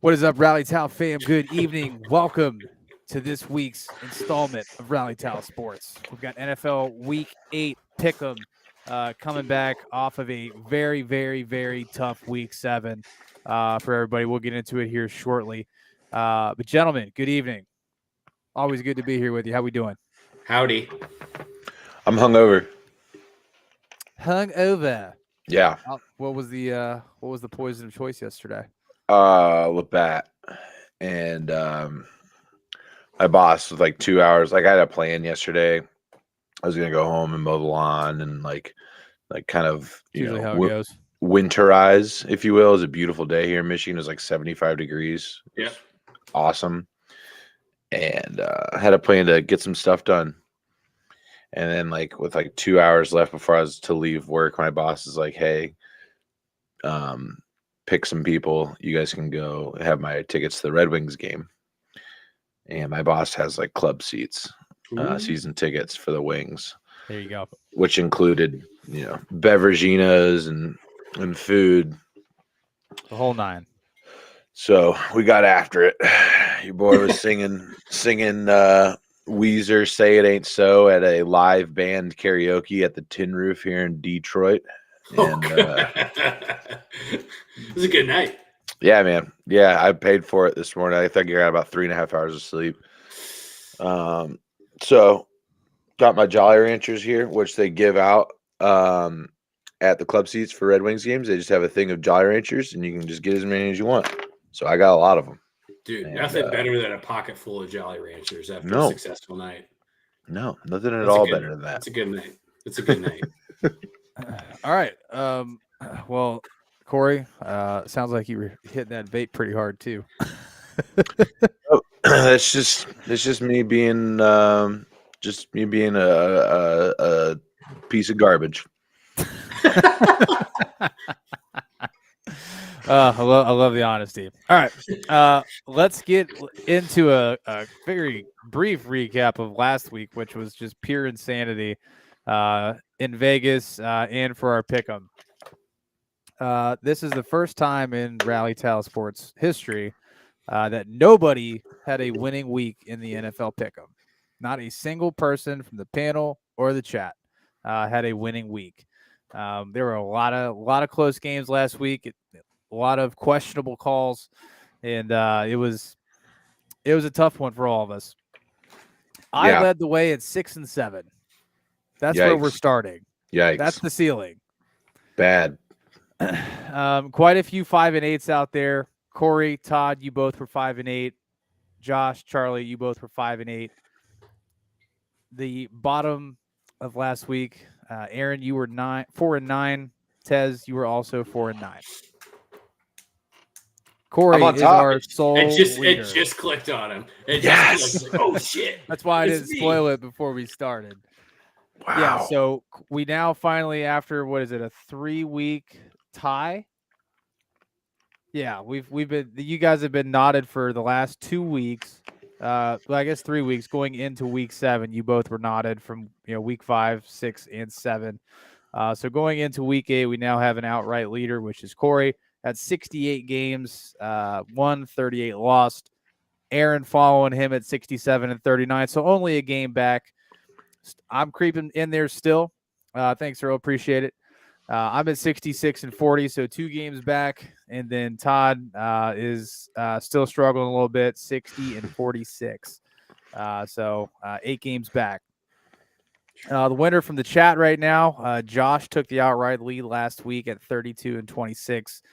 What is up, Rally Towel fam? Good evening. Welcome to this week's installment of Rally Towel Sports. We've got NFL Week 8 Pick'em coming back off of a very, very, very tough Week 7 for everybody. We'll get into it here shortly. But gentlemen, good evening. Always good to be here with you. How we doing? Howdy. I'm hungover. Hungover. Yeah. What was the poison of choice yesterday? Labatt. And my boss was like 2 hours. Like I had a plan yesterday. I was gonna go home and mow the lawn and like kind of Usually how it goes. winterize, if you will. It's a beautiful day here in Michigan. It was like 75 degrees. Yeah. Awesome. And I had a plan to get some stuff done. And then with 2 hours left before I was to leave work, my boss is like, "Hey, pick some people. You guys can go have my tickets to the Red Wings game." And my boss has like club seats, season tickets for the Wings. There you go. Which included, beveraginas and food. The whole nine. So we got after it. Your boy was singing Weezer "Say It Ain't So" at a live band karaoke at the Tin Roof here in Detroit. And it was a good night. Yeah, man. Yeah, I paid for it this morning. I think I got about 3.5 hours of sleep. So got my Jolly Ranchers here, which they give out at the club seats for Red Wings games. They just have a thing of Jolly Ranchers, and you can just get as many as you want. So I got a lot of them. Dude, nothing better than a pocket full of Jolly Ranchers after a successful night. No, nothing at all better than that. It's a good night. It's a good night. All right. Well, Corey, sounds like you were hitting that vape pretty hard too. It's just me being a piece of garbage. I love the honesty. All right, let's get into a very brief recap of last week, which was just pure insanity in Vegas and for our pick'em. This is the first time in Rally Towel Sports history that nobody had a winning week in the NFL pick'em. Not a single person from the panel or the chat had a winning week. There were a lot of close games last week. A lot of questionable calls, and it was a tough one for all of us. I led the way at 6 and 7. That's where we're starting. Yikes. That's the ceiling. Bad. Quite a few 5 and 8s out there. Corey, Todd, you both were 5 and 8. Josh, Charlie, you both were 5 and 8. The bottom of last week, Aaron, you were 4 and 9. Tez, you were also 4 and 9. Corey is our sole leader. It just clicked on him. Yes. Like, oh shit! That's why I didn't spoil it before we started. Wow. Yeah. So we now finally, after a 3-week tie. Yeah, we've been. You guys have been knotted for the last 2 weeks. I guess 3 weeks going into week 7. You both were knotted from week 5, 6, and 7. So going into week 8, we now have an outright leader, which is Corey. At 68 games, won, 38 lost. Aaron following him at 67 and 39, so only a game back. I'm creeping in there still. Thanks, Earl. Appreciate it. I'm at 66 and 40, so 2 games back. And then Todd is still struggling a little bit, 60 and 46. So 8 games back. The winner from the chat right now, Josh took the outright lead last week at 32 and 26.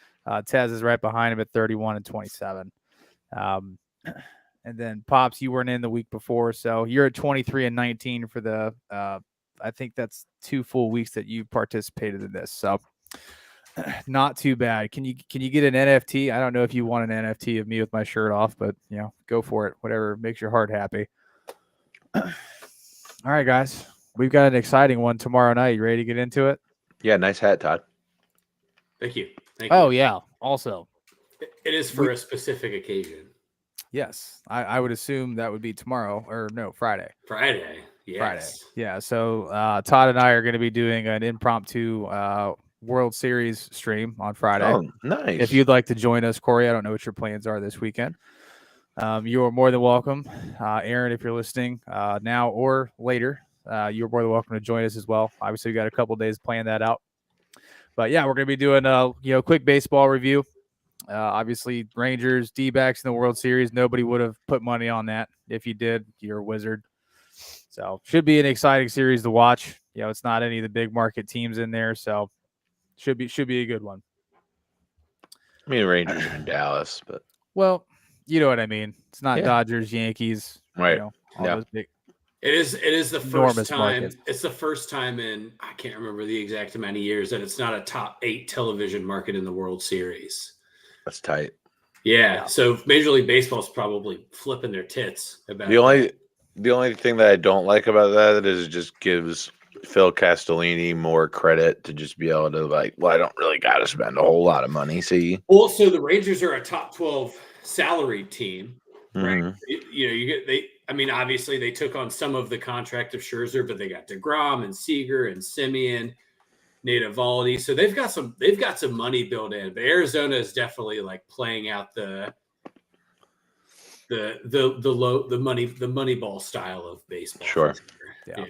Tez is right behind him at 31 and 27. And then Pops, you weren't in the week before, so you're at 23 and 19 for the I think that's 2 full weeks that you participated in this. So not too bad. Can you get an NFT? I don't know if you want an NFT of me with my shirt off, but go for it. Whatever makes your heart happy. All right, guys. We've got an exciting one tomorrow night. You ready to get into it? Yeah, nice hat, Todd. Thank you. Oh, yeah. Also, it is for a specific occasion. Yes. I would assume that would be tomorrow or no, Friday. Friday. Yes. Friday. Yeah. So Todd and I are going to be doing an impromptu World Series stream on Friday. Oh, nice. If you'd like to join us, Corey, I don't know what your plans are this weekend. You are more than welcome. Aaron, if you're listening now or later, you're more than welcome to join us as well. Obviously, we got a couple days playing that out. But yeah, we're going to be doing a quick baseball review. Obviously, Rangers, D-backs in the World Series. Nobody would have put money on that. If you did, you're a wizard. So should be an exciting series to watch. It's not any of the big market teams in there, so should be a good one. I mean, Rangers are in Dallas, but well, you know what I mean. It's not Yeah. Dodgers, Yankees, right. All Yeah. those big. It is the first Enormous time. market. It's the first time in I can't remember the exact amount of years that it's not a top 8 television market in the World Series. That's tight. Yeah. So Major League Baseball's probably flipping their tits about The only thing that I don't like about that is it just gives Phil Castellini more credit to just be able to I don't really got to spend a whole lot of money. See. Well, so the Rangers are a top 12 salaried team, right? Mhm. Obviously they took on some of the contract of Scherzer, but they got DeGrom and Seager and Simeon, Nate Eovaldi. So they've got some money built in. But Arizona is definitely like playing out the money ball style of baseball. Sure. Yeah.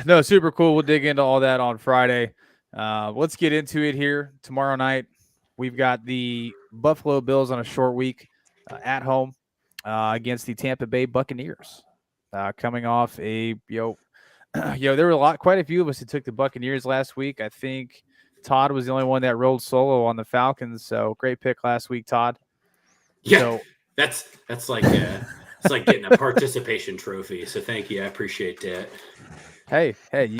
No, super cool. We'll dig into all that on Friday. Let's get into it here. Tomorrow night, we've got the Buffalo Bills on a short week at home against the Tampa Bay Buccaneers. Coming off there were quite a few of us who took the Buccaneers last week. I think Todd was the only one that rolled solo on the Falcons. So great pick last week, Todd. Yeah, so, that's like it's like getting a participation trophy. So thank you, I appreciate that. Hey,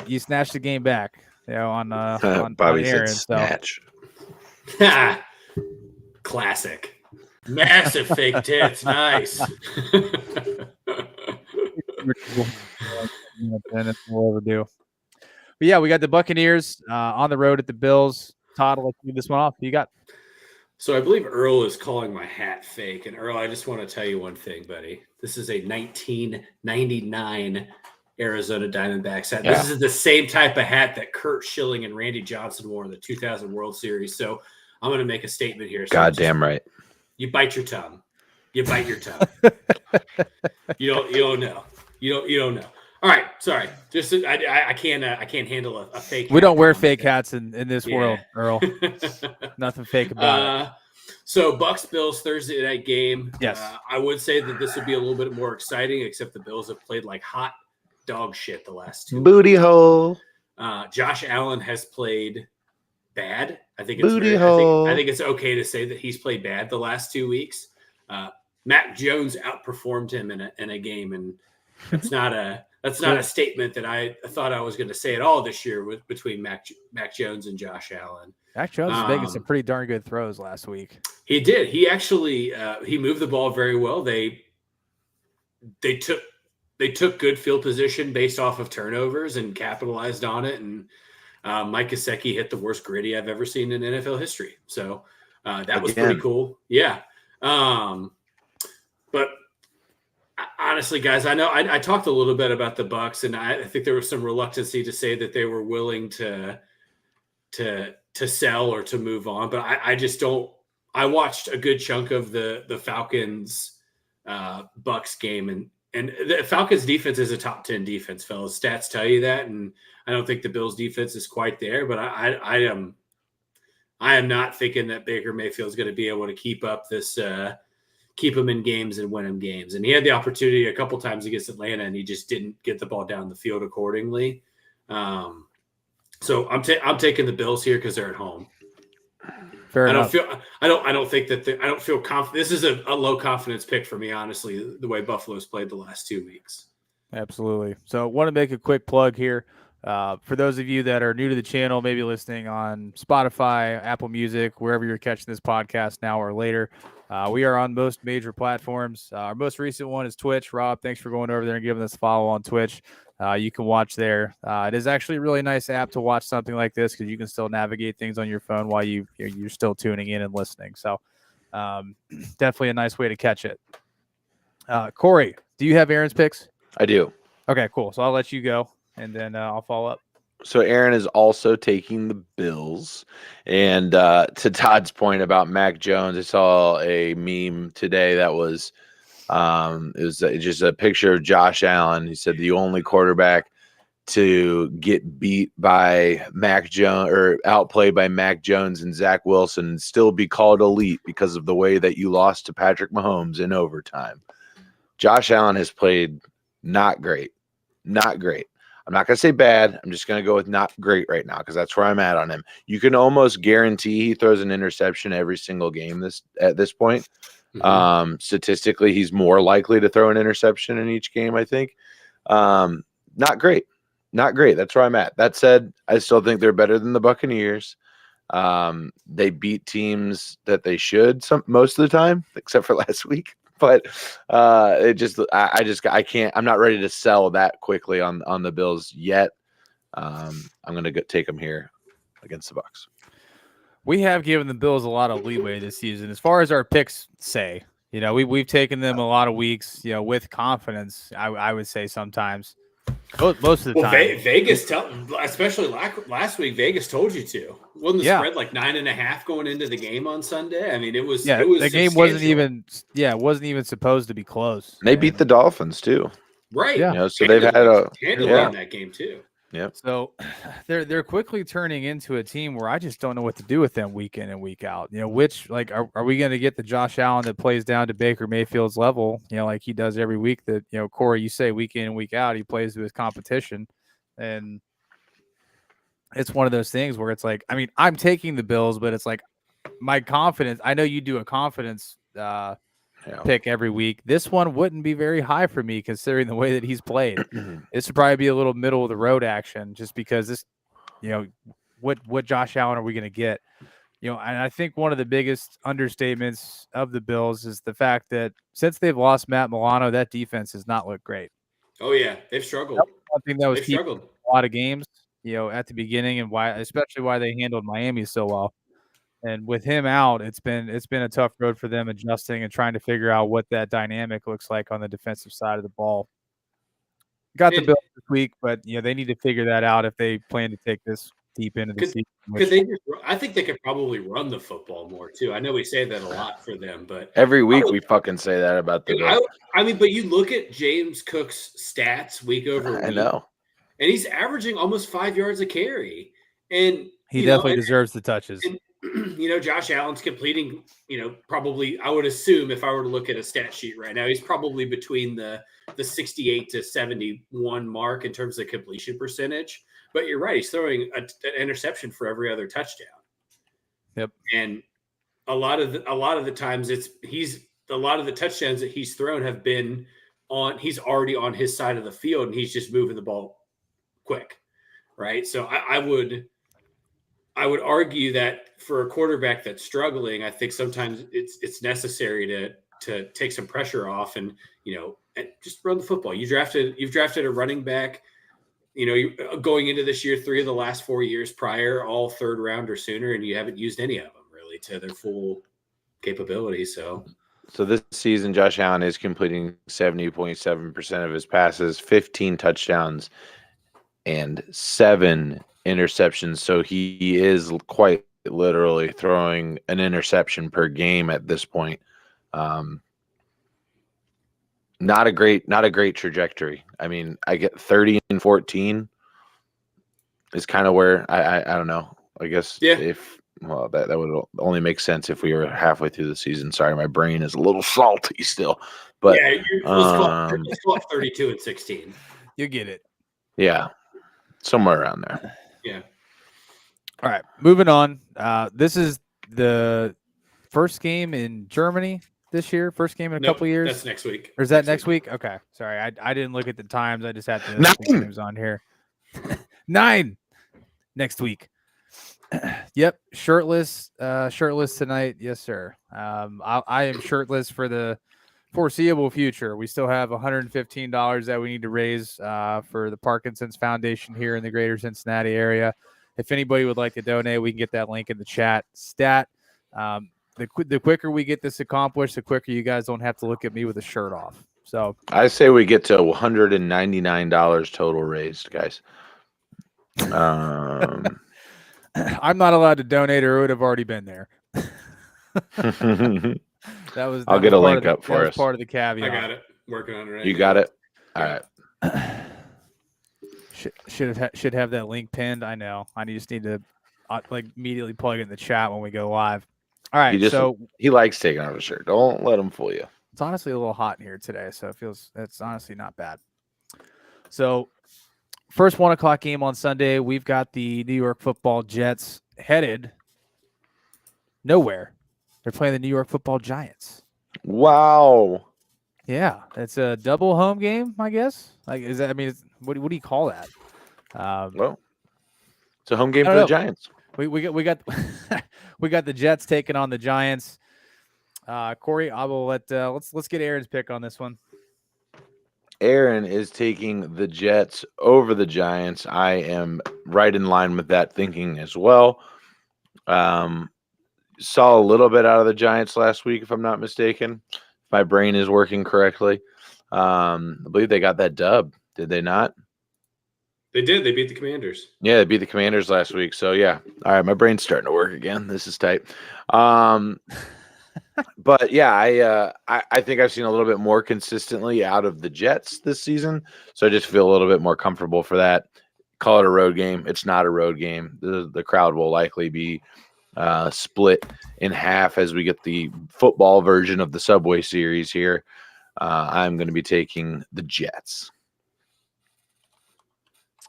you snatched the game back, on Bobby on said Aaron. snatch. Classic. Massive fake tits. Nice. We'll overdue. But yeah, we got the Buccaneers on the road at the Bills. Todd, let's leave this one off. Who you got? So I believe Earl is calling my hat fake. And Earl, I just want to tell you one thing, buddy. This is a 1999 Arizona Diamondbacks hat. Yeah. This is the same type of hat that Kurt Schilling and Randy Johnson wore in the 2000 World Series. So I'm going to make a statement here. So Goddamn right. You bite your tongue. You bite your tongue. You don't know. You don't know. All right, sorry. Just I can't handle a fake. We don't wear fake hats in this world, Earl. Nothing fake about it. So Bucks Bills Thursday night game. Yes. I would say that this would be a little bit more exciting, except the Bills have played like hot dog shit the last 2 Booty hole. Josh Allen has played bad. I think it's okay to say that he's played bad the last 2 weeks. Mac Jones outperformed him in a game, and that's not a statement that I thought I was going to say at all this year between Mac Jones and Josh Allen. Mac Jones was making some pretty darn good throws last week. He did. He actually he moved the ball very well. They took good field position based off of turnovers and capitalized on it. And Mike Gesicki hit the worst gritty I've ever seen in NFL history. So that was pretty cool. Yeah. But honestly, guys, I know I talked a little bit about the Bucks, and I think there was some reluctancy to say that they were willing to sell or to move on. But I just don't. I watched a good chunk of the Falcons Bucks game, and the Falcons defense is a top 10 defense, fellas. Stats tell you that, and I don't think the Bills defense is quite there. But I am not thinking that Baker Mayfield is going to be able to keep up this. Keep him in games and win him games. And he had the opportunity a couple times against Atlanta, and he just didn't get the ball down the field accordingly. So I'm taking the Bills here because they're at home. Fair enough. I don't feel confident. This is a low confidence pick for me, honestly, the way Buffalo's played the last 2 weeks. Absolutely. So want to make a quick plug here. For those of you that are new to the channel, maybe listening on Spotify, Apple Music, wherever you're catching this podcast now or later, we are on most major platforms. Our most recent one is Twitch. Rob, thanks for going over there and giving us a follow on Twitch. You can watch there. It is actually a really nice app to watch something like this because you can still navigate things on your phone while you're still tuning in and listening. So definitely a nice way to catch it. Corey, do you have Aaron's picks? I do. Okay, cool. So I'll let you go, and then I'll follow up. So Aaron is also taking the Bills. And to Todd's point about Mac Jones, I saw a meme today that was it was just a picture of Josh Allen. He said the only quarterback to get beat by Mac Jones or outplayed by Mac Jones and Zach Wilson and still be called elite because of the way that you lost to Patrick Mahomes in overtime. Josh Allen has played not great. Not great. I'm not going to say bad. I'm just going to go with not great right now because that's where I'm at on him. You can almost guarantee he throws an interception every single game at this point. Mhm. Statistically, he's more likely to throw an interception in each game, I think. Not great. Not great. That's where I'm at. That said, I still think they're better than the Buccaneers. They beat teams that they should most of the time, except for last week. But I can't. I'm not ready to sell that quickly on the Bills yet. I'm gonna take them here against the Bucs. We have given the Bills a lot of leeway this season, as far as our picks say. You know, we've taken them a lot of weeks, you know, with confidence. I would say sometimes, most of the Well, time. Vegas, especially last week, Vegas told you to. Wasn't the Yeah. spread like 9.5 going into the game on Sunday? I mean, it was. Yeah, it was the game wasn't substantial. even supposed to be close. They beat the Dolphins too. Right. Yeah. You know, so they've had a handily yeah. in that game too. Yep. So they're quickly turning into a team where I just don't know what to do with them week in and week out. You know, which like are we going to get the Josh Allen that plays down to Baker Mayfield's level? You know, like he does every week. That Corey, you say week in and week out, he plays with his competition, and it's one of those things where it's like, I mean, I'm taking the Bills, but it's like my confidence. I know you do a confidence pick every week. This one wouldn't be very high for me considering the way that he's played. This would probably be a little middle of the road action just because this, what Josh Allen are we going to get? And I think one of the biggest understatements of the Bills is the fact that since they've lost Matt Milano, that defense has not looked great. Oh yeah, they've struggled. One thing that was keeping struggled a lot of games, at the beginning, and especially why they handled Miami so well. And with him out, it's been a tough road for them adjusting and trying to figure out what that dynamic looks like on the defensive side of the ball. Got the Bills this week, but they need to figure that out if they plan to take this deep into the season. I think they could probably run the football more too. I know we say that a lot for them, but every week we fucking say that about the Bills. I mean, but you look at James Cook's stats week over week. I know. And he's averaging almost 5 yards a carry. And he definitely deserves the touches. And, Josh Allen's completing, probably, I would assume if I were to look at a stat sheet right now, he's probably between the 68 to 71 mark in terms of completion percentage. But you're right. He's throwing an interception for every other touchdown. Yep. And a lot of the times a lot of the touchdowns that he's thrown have been he's already on his side of the field and he's just moving the ball quick. Right. So I would argue that for a quarterback that's struggling, I think sometimes it's necessary to take some pressure off and just run the football. You've drafted a running back, going into this year, 3 of the last 4 years prior, all third round or sooner, and you haven't used any of them really to their full capability. So this season, Josh Allen is completing 70.7% of his passes, 15 touchdowns, and 7 interceptions. So he is quite literally throwing an interception per game at this point. Not a great trajectory. I mean, I get 30 and 14 is kind of where I don't know. I guess that would only make sense if we were halfway through the season. Sorry, my brain is a little salty still. But let's call it 32 and 16. You get it. Yeah. Somewhere around there. Yeah. All right. Moving on. This is the first game in Germany this year. First game in a couple years. That's next week. Or is that next week? Okay. Sorry. I didn't look at the times. I just had the games on here. 9 next week. Yep. Shirtless tonight. Yes, sir. I am shirtless for the foreseeable future. We still have $115 that we need to raise for the Parkinson's Foundation here in the greater Cincinnati area. If anybody would like to donate, we can get that link in the chat. The quicker we get this accomplished, the quicker you guys don't have to look at me with a shirt off. So I say we get to $199 total raised, guys. Um, I'm not allowed to donate, or it would have already been there. That was. I'll that get was a part link of the- up that for was us. part of the caveat. I got it. Working on it right You now. got it. All Yeah. right. Should have that link pinned. I know. I just need to like immediately plug it in the chat when we go live. All right. So He likes taking off his shirt. Don't let him fool you. it's honestly a little hot in here today, so it's honestly not bad. So first 1:00 game on Sunday, we've got the New York Football Jets headed nowhere. They're playing the New York Football Giants. Wow. Yeah, it's a double home game, I guess. Like, is that? I mean, what do you call that? Well, it's a home game I for don't the know. Giants. We got we got the Jets taking on the Giants. Corey, I will let's get Aaron's pick on this one. Aaron is taking the Jets over the Giants. I am right in line with that thinking as well. Saw a little bit out of the Giants last week, if I'm not mistaken. If my brain is working correctly. I believe they got that dub. Did they not? They did. They beat the Commanders. Yeah, they beat the Commanders last week. So yeah. All right, my brain's starting to work again. This is tight. But yeah, I think I've seen a little bit more consistently out of the Jets this season. So I just feel a little bit more comfortable for that. Call it a road game. It's not a road game. The crowd will likely be split in half as we get the football version of the Subway Series here. I'm going to be taking the Jets.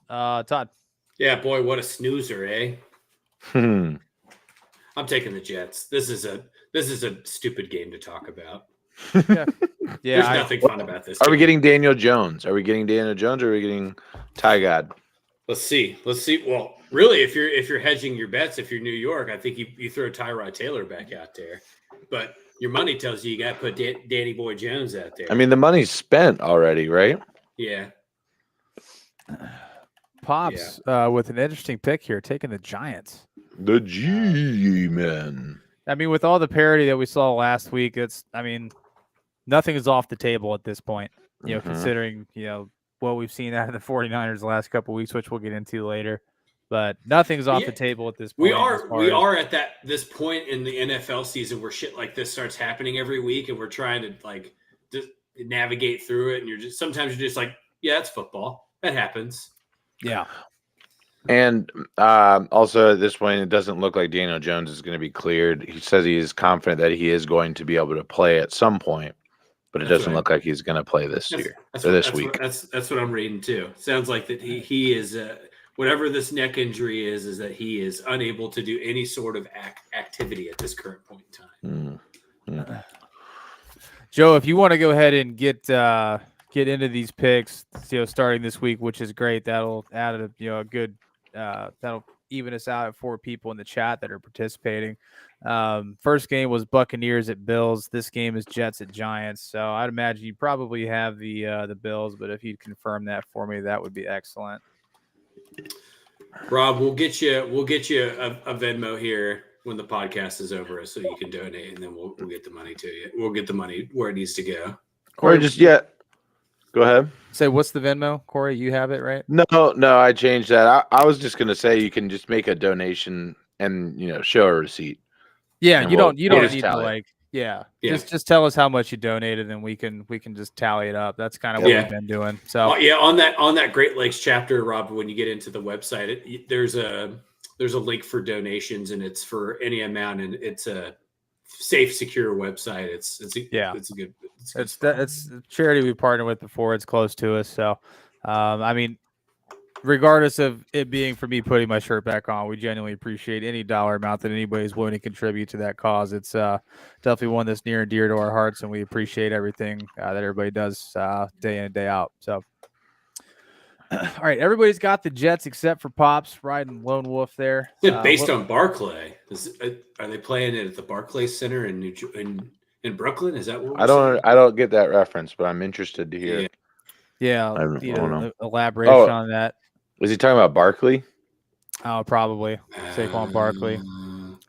Todd. Yeah, boy, what a snoozer, eh? I'm taking the Jets. This is a stupid game to talk about. Yeah, There's nothing fun about this. Are we game. getting Daniel Jones? Are we getting Daniel Jones or are we getting Ty God? Let's see. Well, really, if you're hedging your bets, if you're New York, I think you throw Tyrod Taylor back out there. But your money tells you got to put Danny Boy Jones out there. I mean, the money's spent already, right? Yeah. Pops with an interesting pick here, taking the Giants. The G-Men. I mean, with all the parity that we saw last week, nothing is off the table at this point. You know, considering what we've seen out of the 49ers the last couple of weeks, which we'll get into later. But nothing's off the table at this point. We are at this point in the NFL season where shit like this starts happening every week, and we're trying to like just navigate through it. And sometimes you're just like, yeah, it's football. That happens. Yeah. And also at this point, it doesn't look like Daniel Jones is going to be cleared. He says he is confident that he is going to be able to play at some point, but it doesn't look like he's going to play this week. That's what I'm reading too. Sounds like that he is whatever this neck injury is that he is unable to do any sort of activity at this current point in time. Joe, if you want to go ahead and get into these picks, starting this week, which is great. That'll add a good that'll even us out at 4 people in the chat that are participating. First game was Buccaneers at Bills. This game is Jets at Giants. So I'd imagine you probably have the Bills, but if you'd confirm that for me, that would be excellent. Rob, we'll get you a Venmo here when the podcast is over, so you can donate, and then we'll get the money to you. We'll get the money where it needs to go. Or just go ahead. Say, what's the Venmo, Corey? You have it, right? No, I changed that. I was just gonna say you can just make a donation and show a receipt. Yeah, and you don't need to tally. just tell us how much you donated, and we can just tally it up. That's kind of what we've been doing. So on that Great Lakes chapter, Rob, when you get into the website, there's a link for donations, and it's for any amount, and it's a safe, secure website. It's a good. It's a charity we partnered with before. It's close to us, so I mean, regardless of it being for me putting my shirt back on, we genuinely appreciate any dollar amount that anybody's willing to contribute to that cause. It's definitely one that's near and dear to our hearts, and we appreciate everything that everybody does day in and day out. So, all right, everybody's got the Jets except for Pops riding Lone Wolf there. Based on Barclay, are they playing it at the Barclays Center in Brooklyn? Is that what I don't get that reference, but I'm interested to hear. Yeah, I don't know. Elaboration on that. Was he talking about Barkley? Oh, probably Saquon Barkley.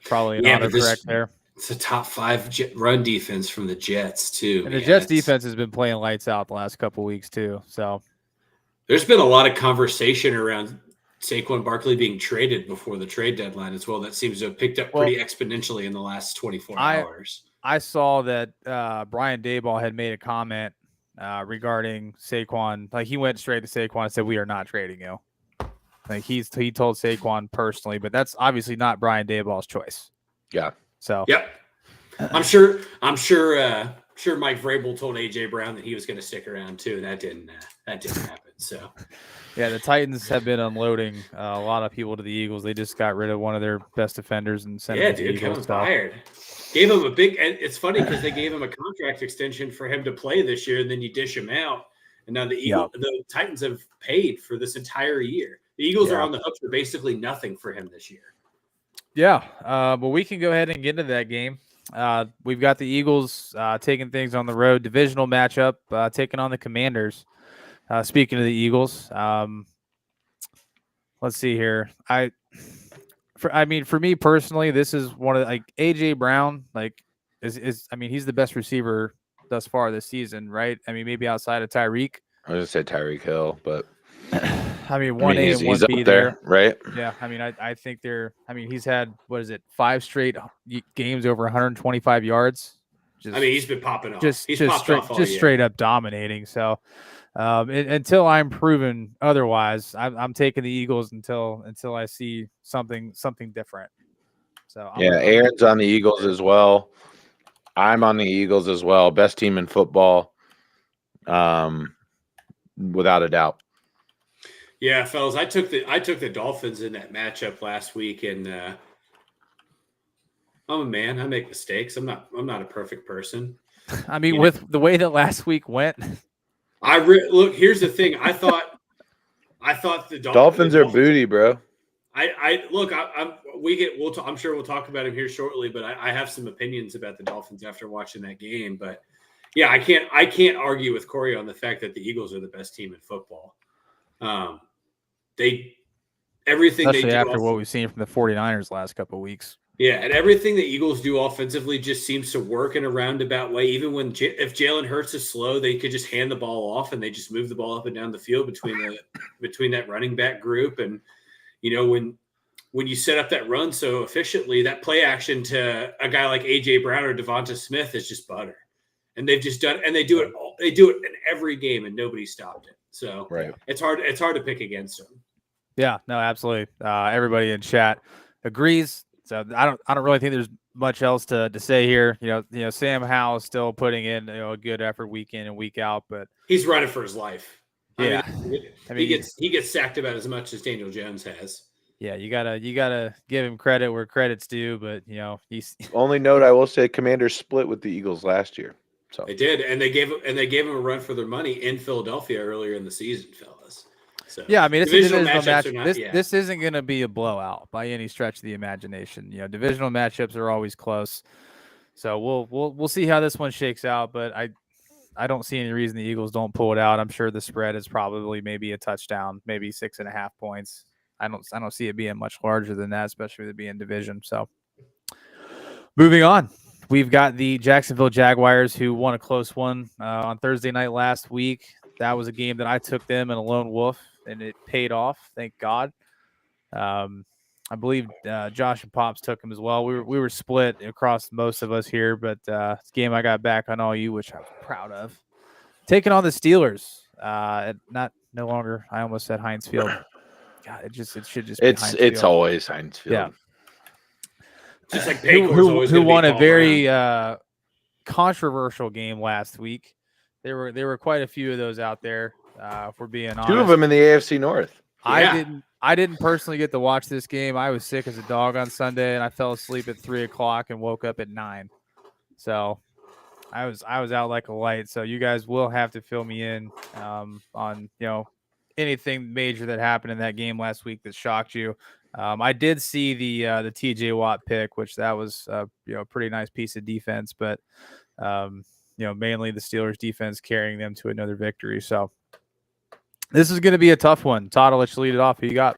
Probably an autocorrect there. It's a top 5 run defense from the Jets too. And the Jets defense has been playing lights out the last couple weeks too. So there's been a lot of conversation around Saquon Barkley being traded before the trade deadline as well. That seems to have picked up pretty exponentially in the last 24 hours. I saw that Brian Daboll had made a comment regarding Saquon. Like he went straight to Saquon and said, "We are not trading you." Like he told Saquon personally, but that's obviously not Brian Daboll's choice. Yeah. So yep, I'm sure Mike Vrabel told AJ Brown that he was going to stick around too, and that didn't happen. So yeah, the Titans have been unloading a lot of people to the Eagles. They just got rid of one of their best defenders and sent him to the Eagles. Kevin Byard gave him a big. And it's funny because they gave him a contract extension for him to play this year, and then you dish him out, and now the Titans have paid for this entire year. The Eagles are on the hook for basically nothing for him this year. Yeah, but we can go ahead and get into that game. We've got the Eagles taking things on the road, divisional matchup, taking on the Commanders. Speaking of the Eagles, let's see here. For me personally, this is one of AJ Brown. He's the best receiver thus far this season, right? I mean, maybe outside of Tyreek. I was gonna say Tyreek Hill, but 1A and 1B there, right? Yeah, I think he's had 5 straight games over 125 yards. He's been popping off. Just straight up dominating. So until I'm proven otherwise, I'm taking the Eagles until I see something different. So Aaron's on the Eagles as well. I'm on the Eagles as well. Best team in football, without a doubt. Yeah, fellas, I took the Dolphins in that matchup last week, and I'm a man. I make mistakes. I'm not a perfect person. With the way that last week went, look. Here's the thing. I thought the Dolphins are booty, bro. I'm sure we'll talk about him here shortly, but I have some opinions about the Dolphins after watching that game. But yeah, I can't argue with Corey on the fact that the Eagles are the best team in football. Everything especially they do after what we've seen from the 49ers last couple of weeks. Yeah, and everything the Eagles do offensively just seems to work in a roundabout way. Even if Jalen Hurts is slow, they could just hand the ball off and they just move the ball up and down the field between that running back group. And when you set up that run so efficiently, that play action to a guy like AJ Brown or Devonta Smith is just butter. And they've just done, and they do it in every game, and nobody stopped it. So it's hard to pick against them. Yeah, no, absolutely. Everybody in chat agrees. So I don't really think there's much else to say here. Sam Howell is still putting in a good effort week in and week out, but he's running for his life. Yeah, he gets sacked about as much as Daniel Jones has. Yeah, you gotta give him credit where credit's due, but he's only note I will say Commanders split with the Eagles last year. So they did, and they gave him a run for their money in Philadelphia earlier in the season, fellas. So yeah, it's a divisional match. This isn't going to be a blowout by any stretch of the imagination. Divisional matchups are always close, so we'll see how this one shakes out. But I don't see any reason the Eagles don't pull it out. I'm sure the spread is probably maybe a touchdown, maybe 6.5 points. I don't see it being much larger than that, especially with it being division. So moving on. We've got the Jacksonville Jaguars who won a close one on Thursday night last week. That was a game that I took them in a lone wolf, and it paid off. Thank God. I believe Josh and Pops took them as well. We were split across most of us here, but this game I got back on all you, which I was proud of. Taking on the Steelers. No longer. I almost said Heinz Field. God, it should just. It's always Heinz Field. Yeah. Just like who won a very controversial game last week. There were quite a few of those out there. If we're being honest, 2 of them in the AFC North. Yeah. I didn't personally get to watch this game. I was sick as a dog on Sunday, and I fell asleep at 3:00 and woke up at 9. So I was out like a light. So you guys will have to fill me in on anything major that happened in that game last week that shocked you. I did see the TJ Watt pick, which that was a pretty nice piece of defense, but mainly the Steelers defense carrying them to another victory. So this is going to be a tough one. Todd, I'll let you lead it off. Who you got?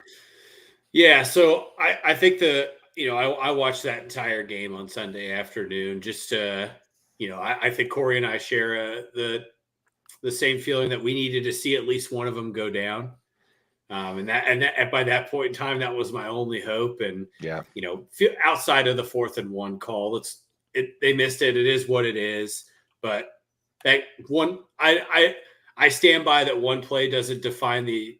Yeah, so I think I watched that entire game on Sunday afternoon. Just I think Corey and I share the same feeling that we needed to see at least one of them go down. And by that point in time, that was my only hope. And Yeah. outside of the 4th and 1 call, they missed it. It is what it is. But that one, I stand by that one play doesn't define the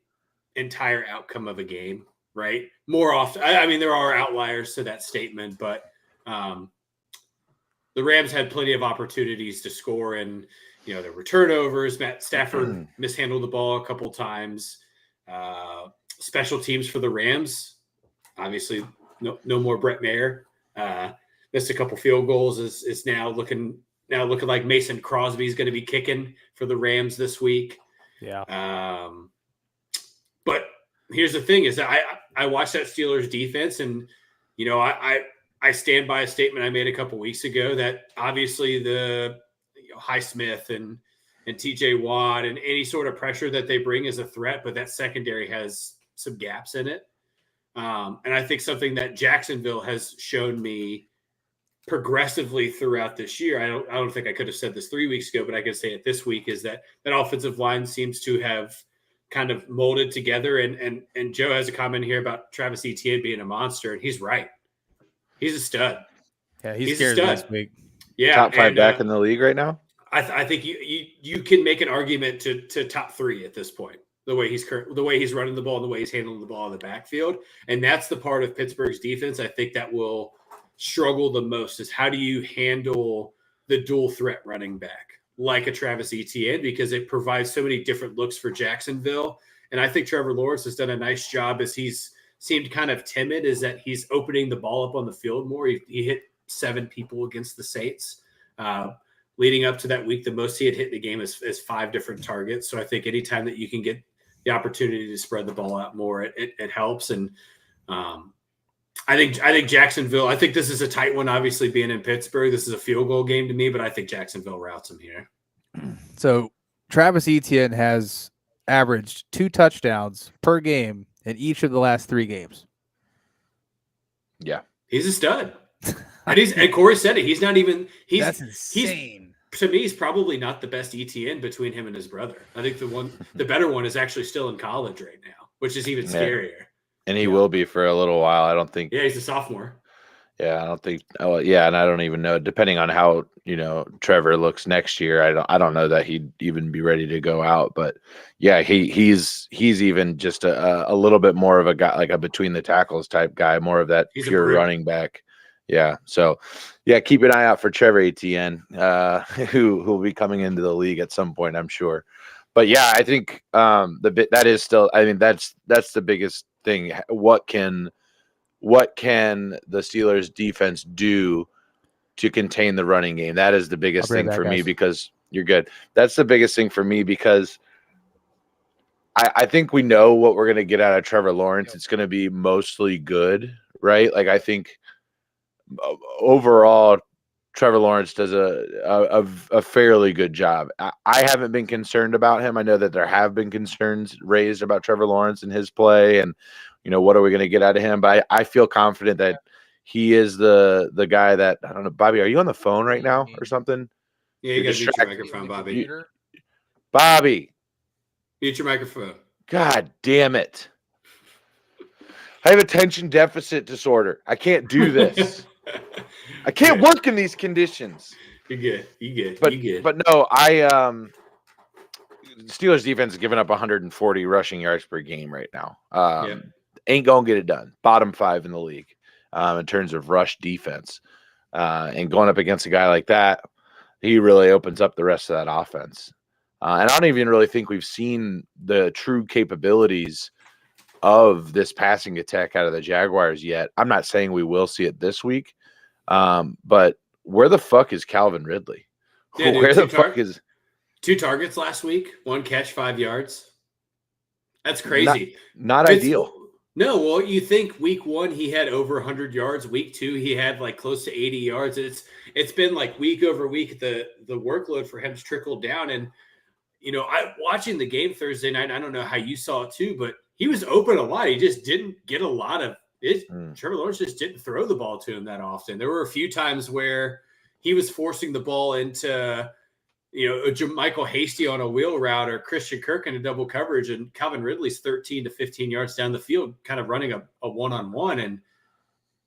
entire outcome of a game, right? More often, I mean, there are outliers to that statement, but the Rams had plenty of opportunities to score, and there were turnovers. Matt Stafford mishandled the ball a couple times. Special teams for the Rams, obviously, no more Brett Mayer. Missed a couple field goals. Is now looking like Mason Crosby is going to be kicking for the Rams this week. Yeah. But here's the thing: is that I watched that Steelers defense, and I stand by a statement I made a couple weeks ago that obviously the Highsmith and TJ Watt and any sort of pressure that they bring is a threat, but that secondary has some gaps in it. And I think something that Jacksonville has shown me progressively throughout this year, I don't think I could have said this 3 weeks ago, but I can say it this week, is that offensive line seems to have kind of molded together. And Joe has a comment here about Travis Etienne being a monster, and he's right. He's a stud. Yeah, he's a scared stud this week. Yeah, Top 5 back in the league right now. I think you can make an argument to top 3 at this point. The way he's running the ball and the way he's handling the ball in the backfield, and that's the part of Pittsburgh's defense I think that will struggle the most, is how do you handle the dual threat running back like a Travis Etienne, because it provides so many different looks for Jacksonville. And I think Trevor Lawrence has done a nice job, as he's seemed kind of timid, is that he's opening the ball up on the field more. He hit 7 people against the Saints. Leading up to that week, the most he had hit in the game is 5 different targets. So I think anytime that you can get the opportunity to spread the ball out more, it helps. And I think Jacksonville, I think this is a tight one, obviously being in Pittsburgh. This is a field goal game to me, but I think Jacksonville routes him here. So Travis Etienne has averaged 2 touchdowns per game in each of the last 3 games. Yeah. He's a stud. And Corey said it. That's insane. To me, he's probably not the best ETN between him and his brother. I think the better one is actually still in college right now, which is even scarier. And he will be for a little while. I don't think. Yeah, he's a sophomore. Yeah, I don't think. Oh, yeah, and I don't even know. Depending on how Trevor looks next year, I don't know that he'd even be ready to go out. But yeah, he's even just a little bit more of a guy, like a between the tackles type guy, more of that pure running back. Yeah. So, yeah, keep an eye out for Trevor Etienne, who will be coming into the league at some point, I'm sure. But yeah, I think that is still. I mean, that's the biggest thing. What can the Steelers defense do to contain the running game? That is the biggest thing for me, because you're good. That's the biggest thing for me, because I think we know what we're going to get out of Trevor Lawrence. It's going to be mostly good, right? Like, I think overall, Trevor Lawrence does a fairly good job. I haven't been concerned about him. I know that there have been concerns raised about Trevor Lawrence and his play, and what are we going to get out of him? But I feel confident that he is the guy that, I don't know. Bobby, are you on the phone right now or something? Yeah, you got to mute your microphone, Bobby. Bobby, mute your microphone. God damn it! I have attention deficit disorder. I can't do this. I can't work in these conditions. You're good. But no, Steelers defense is giving up 140 rushing yards per game right now. Ain't gonna get it done. Bottom 5 in the league in terms of rush defense. And going up against a guy like that, he really opens up the rest of that offense. And I don't even really think we've seen the true capabilities of this passing attack out of the Jaguars yet. I'm not saying we will see it this week, but where the fuck is Calvin Ridley? Yeah, dude, where the fuck is 2 targets last week, 1 catch, 5 yards? That's crazy. Not ideal. No, well, you think week 1 he had over 100 yards. Week 2 he had like close to 80 yards. It's been like week over week the workload for him's trickled down. And I watching the game Thursday night. I don't know how you saw it too, but he was open a lot. He just didn't get a lot of it. Trevor Lawrence just didn't throw the ball to him that often. There were a few times where he was forcing the ball into Michael Hasty on a wheel route or Christian Kirk in a double coverage, and Calvin Ridley's 13 to 15 yards down the field, kind of running a one-on-one. And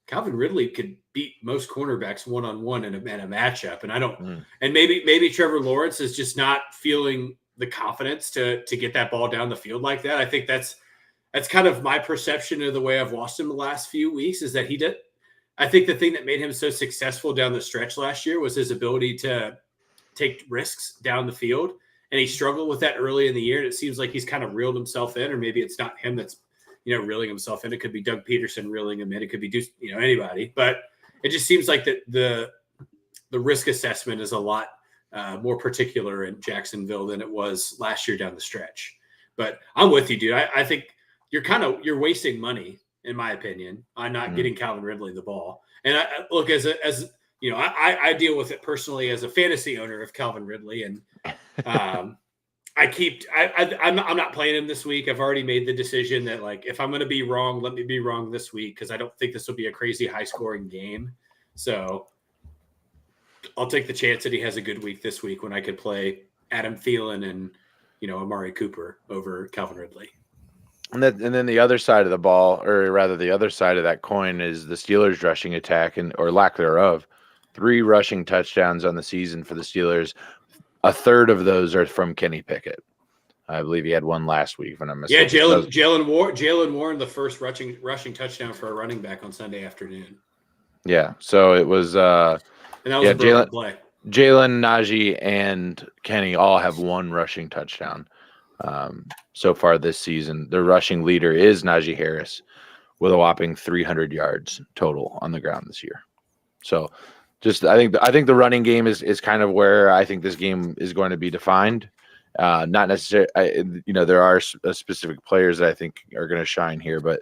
Calvin Ridley could beat most cornerbacks one-on-one in a matchup. And and maybe Trevor Lawrence is just not feeling the confidence to get that ball down the field like that. I think that's kind of my perception of the way I've watched him the last few weeks, is that he did. I think the thing that made him so successful down the stretch last year was his ability to take risks down the field. And he struggled with that early in the year. And it seems like he's kind of reeled himself in, or maybe it's not him that's, reeling himself in. It could be Doug Peterson reeling him in. It could be, anybody, but it just seems like that the risk assessment is a lot more particular in Jacksonville than it was last year down the stretch. But I'm with you, dude. I think you're wasting money, in my opinion, on not getting Calvin Ridley the ball. And I look, I deal with it personally as a fantasy owner of Calvin Ridley, and I'm not playing him this week. I've already made the decision that, like, if I'm going to be wrong, let me be wrong this week, because I don't think this will be a crazy high scoring game. So I'll take the chance that he has a good week this week when I could play Adam Thielen and Amari Cooper over Calvin Ridley. And then the other side of the ball, or rather the other side of that coin, is the Steelers' rushing attack or lack thereof. 3 rushing touchdowns on the season for the Steelers. A third of those are from Kenny Pickett. I believe he had one last week, if I'm not mistaken. Yeah, Jalen Warren, the first rushing touchdown for a running back on Sunday afternoon. Yeah, so it was and that was a brilliant play. Jalen, Najee, and Kenny all have 1 rushing touchdown so far this season. The rushing leader is Najee Harris with a whopping 300 yards total on the ground this year. So I think the running game is kind of where I think this game is going to be defined. Not necessarily, there are specific players that I think are going to shine here, but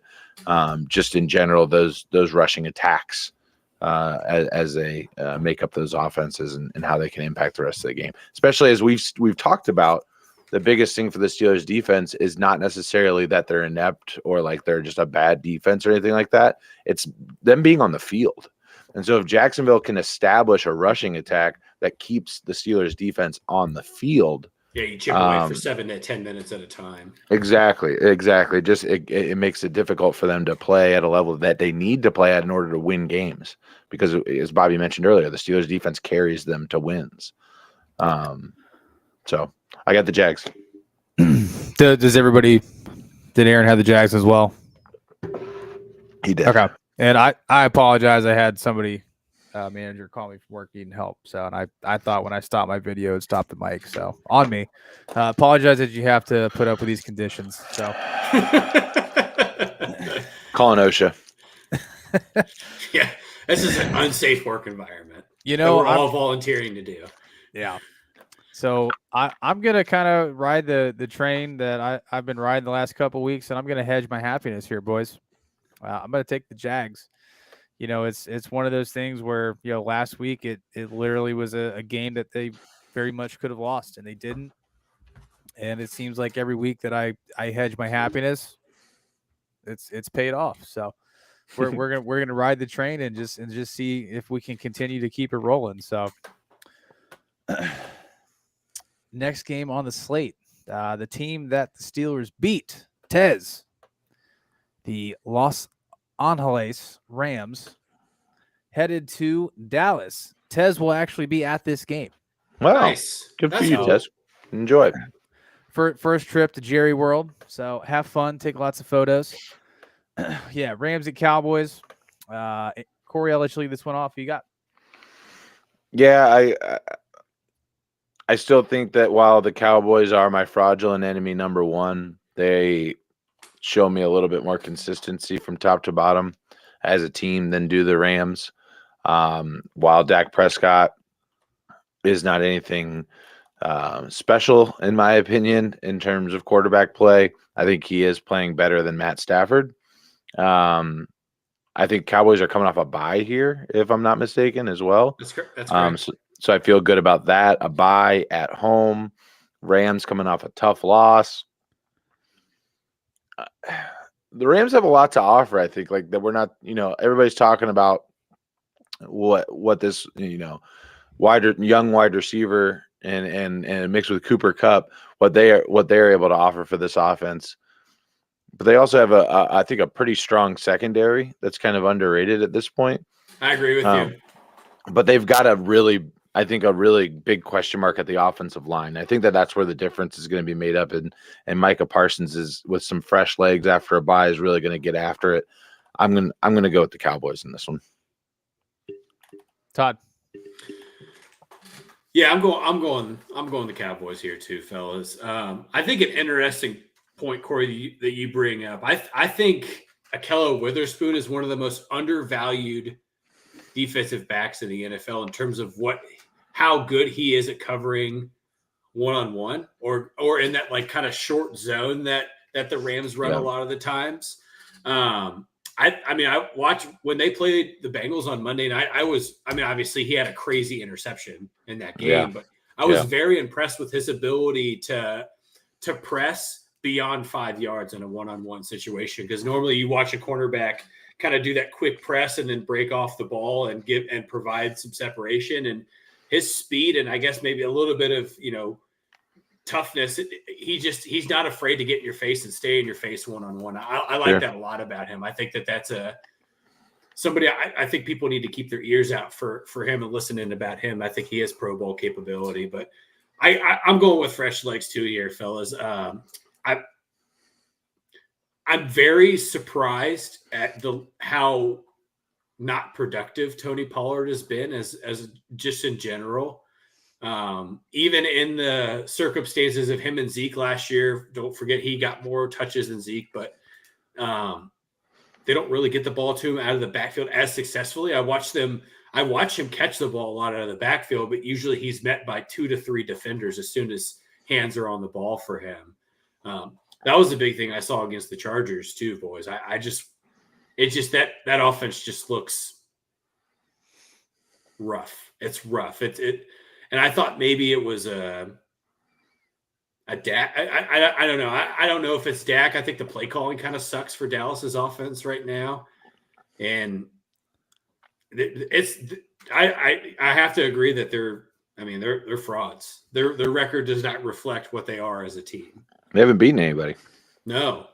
just in general, those rushing attacks as they make up those offenses and how they can impact the rest of the game. Especially as we've talked about, the biggest thing for the Steelers defense is not necessarily that they're inept or like they're just a bad defense or anything like that. It's them being on the field. And so if Jacksonville can establish a rushing attack that keeps the Steelers defense on the field. Yeah, you chip away for 7 to 10 minutes at a time. Exactly. Just it makes it difficult for them to play at a level that they need to play at in order to win games. Because as Bobby mentioned earlier, the Steelers defense carries them to wins. So I got the Jags. Did Aaron have the Jags as well? He did. Okay. And I apologize. I had somebody, manager, call me from work needing help. So, and I thought when I stopped my video, it'd stop the mic. So on me. Apologize that you have to put up with these conditions. So calling OSHA. Yeah, this is an unsafe work environment. We're all volunteering to do. Yeah. So I'm gonna kind of ride the train that I've been riding the last couple of weeks, and I'm gonna hedge my happiness here, boys. I'm gonna take the Jags. It's one of those things where last week it literally was a game that they very much could have lost, and they didn't. And it seems like every week that I hedge my happiness, it's paid off. So we're gonna ride the train and just see if we can continue to keep it rolling. So. Next game on the slate, the team that the Steelers beat, Tez, the Los Angeles Rams, headed to Dallas. Tez will actually be at this game. Wow, nice. Good for you, Tez. Enjoy. First trip to Jerry World, so have fun, take lots of photos. Yeah, Rams and Cowboys. Corey, I'll let you lead this one off. Who you got? Yeah, I still think that while the Cowboys are my fraudulent enemy number 1, they show me a little bit more consistency from top to bottom as a team than do the Rams. While Dak Prescott is not anything special, in my opinion, in terms of quarterback play, I think he is playing better than Matt Stafford. I think Cowboys are coming off a bye here, if I'm not mistaken, as well. That's correct. So I feel good about that. A bye at home. Rams coming off a tough loss. The Rams have a lot to offer, I think. Like that, we're not, everybody's talking about what this, young wide receiver and mixed with Cooper Kupp, what they're able to offer for this offense. But they also have I think a pretty strong secondary that's kind of underrated at this point. I agree with you. But they've got a really big question mark at the offensive line. I think that's where the difference is going to be made up. And Micah Parsons is, with some fresh legs after a bye, is really going to get after it. I'm going to go with the Cowboys in this one. Todd. Yeah, I'm going the Cowboys here too, fellas. I think an interesting point, Corey, that you bring up. I think Ahkello Witherspoon is one of the most undervalued defensive backs in the NFL in terms of how good he is at covering one-on-one or in that like kind of short zone that the Rams run a lot of the times. I watched when they played the Bengals on Monday night. Obviously he had a crazy interception in that game, but I was very impressed with his ability to press beyond 5 yards in a one-on-one situation. Because normally you watch a cornerback kind of do that quick press and then break off the ball and provide some separation, and his speed and I guess maybe a little bit of, toughness. He's not afraid to get in your face and stay in your face one-on-one. I like that a lot about him. I think that's somebody I think people need to keep their ears out for him and listening about him. I think he has Pro Bowl capability, but I'm going with fresh legs too here, fellas. I'm very surprised at how not productive Tony Pollard has been as just in general. Even in the circumstances of him and Zeke last year, don't forget he got more touches than Zeke, but they don't really get the ball to him out of the backfield as successfully. I watch him catch the ball a lot out of the backfield, but usually he's met by 2 to 3 defenders as soon as hands are on the ball for him. That was the big thing I saw against the Chargers too, boys. That offense just looks rough. It's rough. And I thought maybe it was a Dak. I don't know. I don't know if it's Dak. I think the play calling kind of sucks for Dallas's offense right now, and I have to agree that they're frauds. Their record does not reflect what they are as a team. They haven't beaten anybody. No.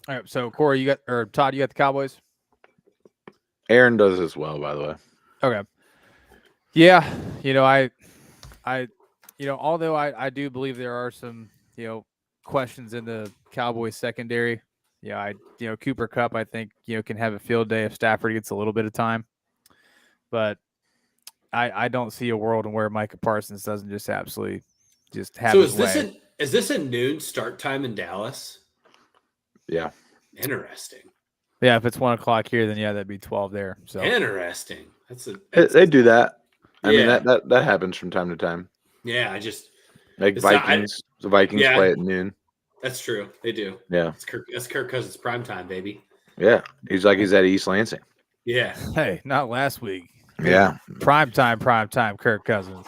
All right, so Corey, Todd, you got the Cowboys? Aaron does as well, by the way. Okay. Yeah, although I do believe there are some, questions in the Cowboys secondary. Cooper Kupp, I think, can have a field day if Stafford gets a little bit of time. But I don't see a world in where Micah Parsons doesn't just absolutely just have his way. Is this a noon start time in Dallas? Yeah. Interesting. Yeah, if it's 1 o'clock here, then that'd be 12 there. So interesting. They do that. I mean that happens from time to time. Yeah, I just like Vikings. The Vikings play at noon. That's true. They do. Yeah. That's Kirk Cousins prime time, baby. Yeah. He's at East Lansing. Yeah. Hey, not last week. Yeah. Prime time, Kirk Cousins.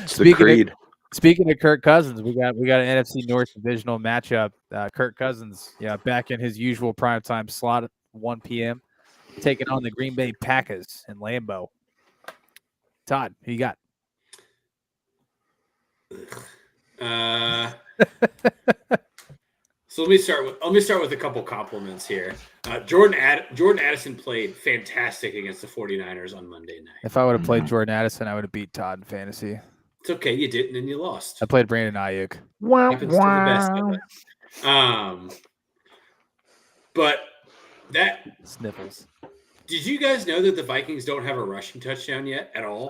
It's the creed. Speaking of Kirk Cousins, we got an NFC North divisional matchup. Kirk Cousins, back in his usual primetime slot at 1 p.m., taking on the Green Bay Packers in Lambeau. Todd, who you got? So let me start with a couple compliments here. Jordan Addison played fantastic against the 49ers on Monday night. If I would have played Jordan Addison, I would have beat Todd in fantasy. It's okay, you didn't, and you lost. I played Brandon Ayuk. Happens to the best of us. But that Sniffles. Did you guys know that the Vikings don't have a rushing touchdown yet at all?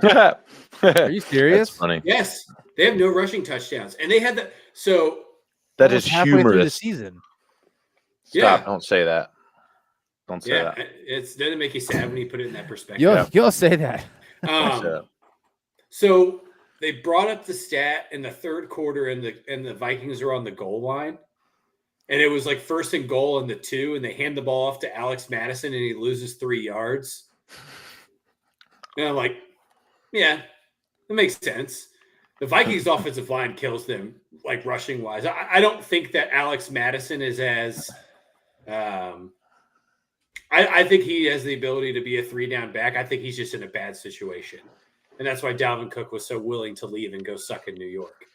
Are you serious? That's funny. Yes, they have no rushing touchdowns, and they had that. So that is halfway through the humorous. Season. Stop! Don't say that. Don't say that. It doesn't make you sad when you put it in that perspective. You'll say that. So they brought up the stat in the third quarter, and the Vikings are on the goal line. And it was like 1st and goal in the 2, and they hand the ball off to Alex Madison, and he loses 3 yards. And I'm like, yeah, that makes sense. The Vikings' offensive line kills them, like rushing-wise. I don't think that Alex Madison is as I think he has the ability to be a 3-down back. I think he's just in a bad situation. And that's why Dalvin Cook was so willing to leave and go suck in New York.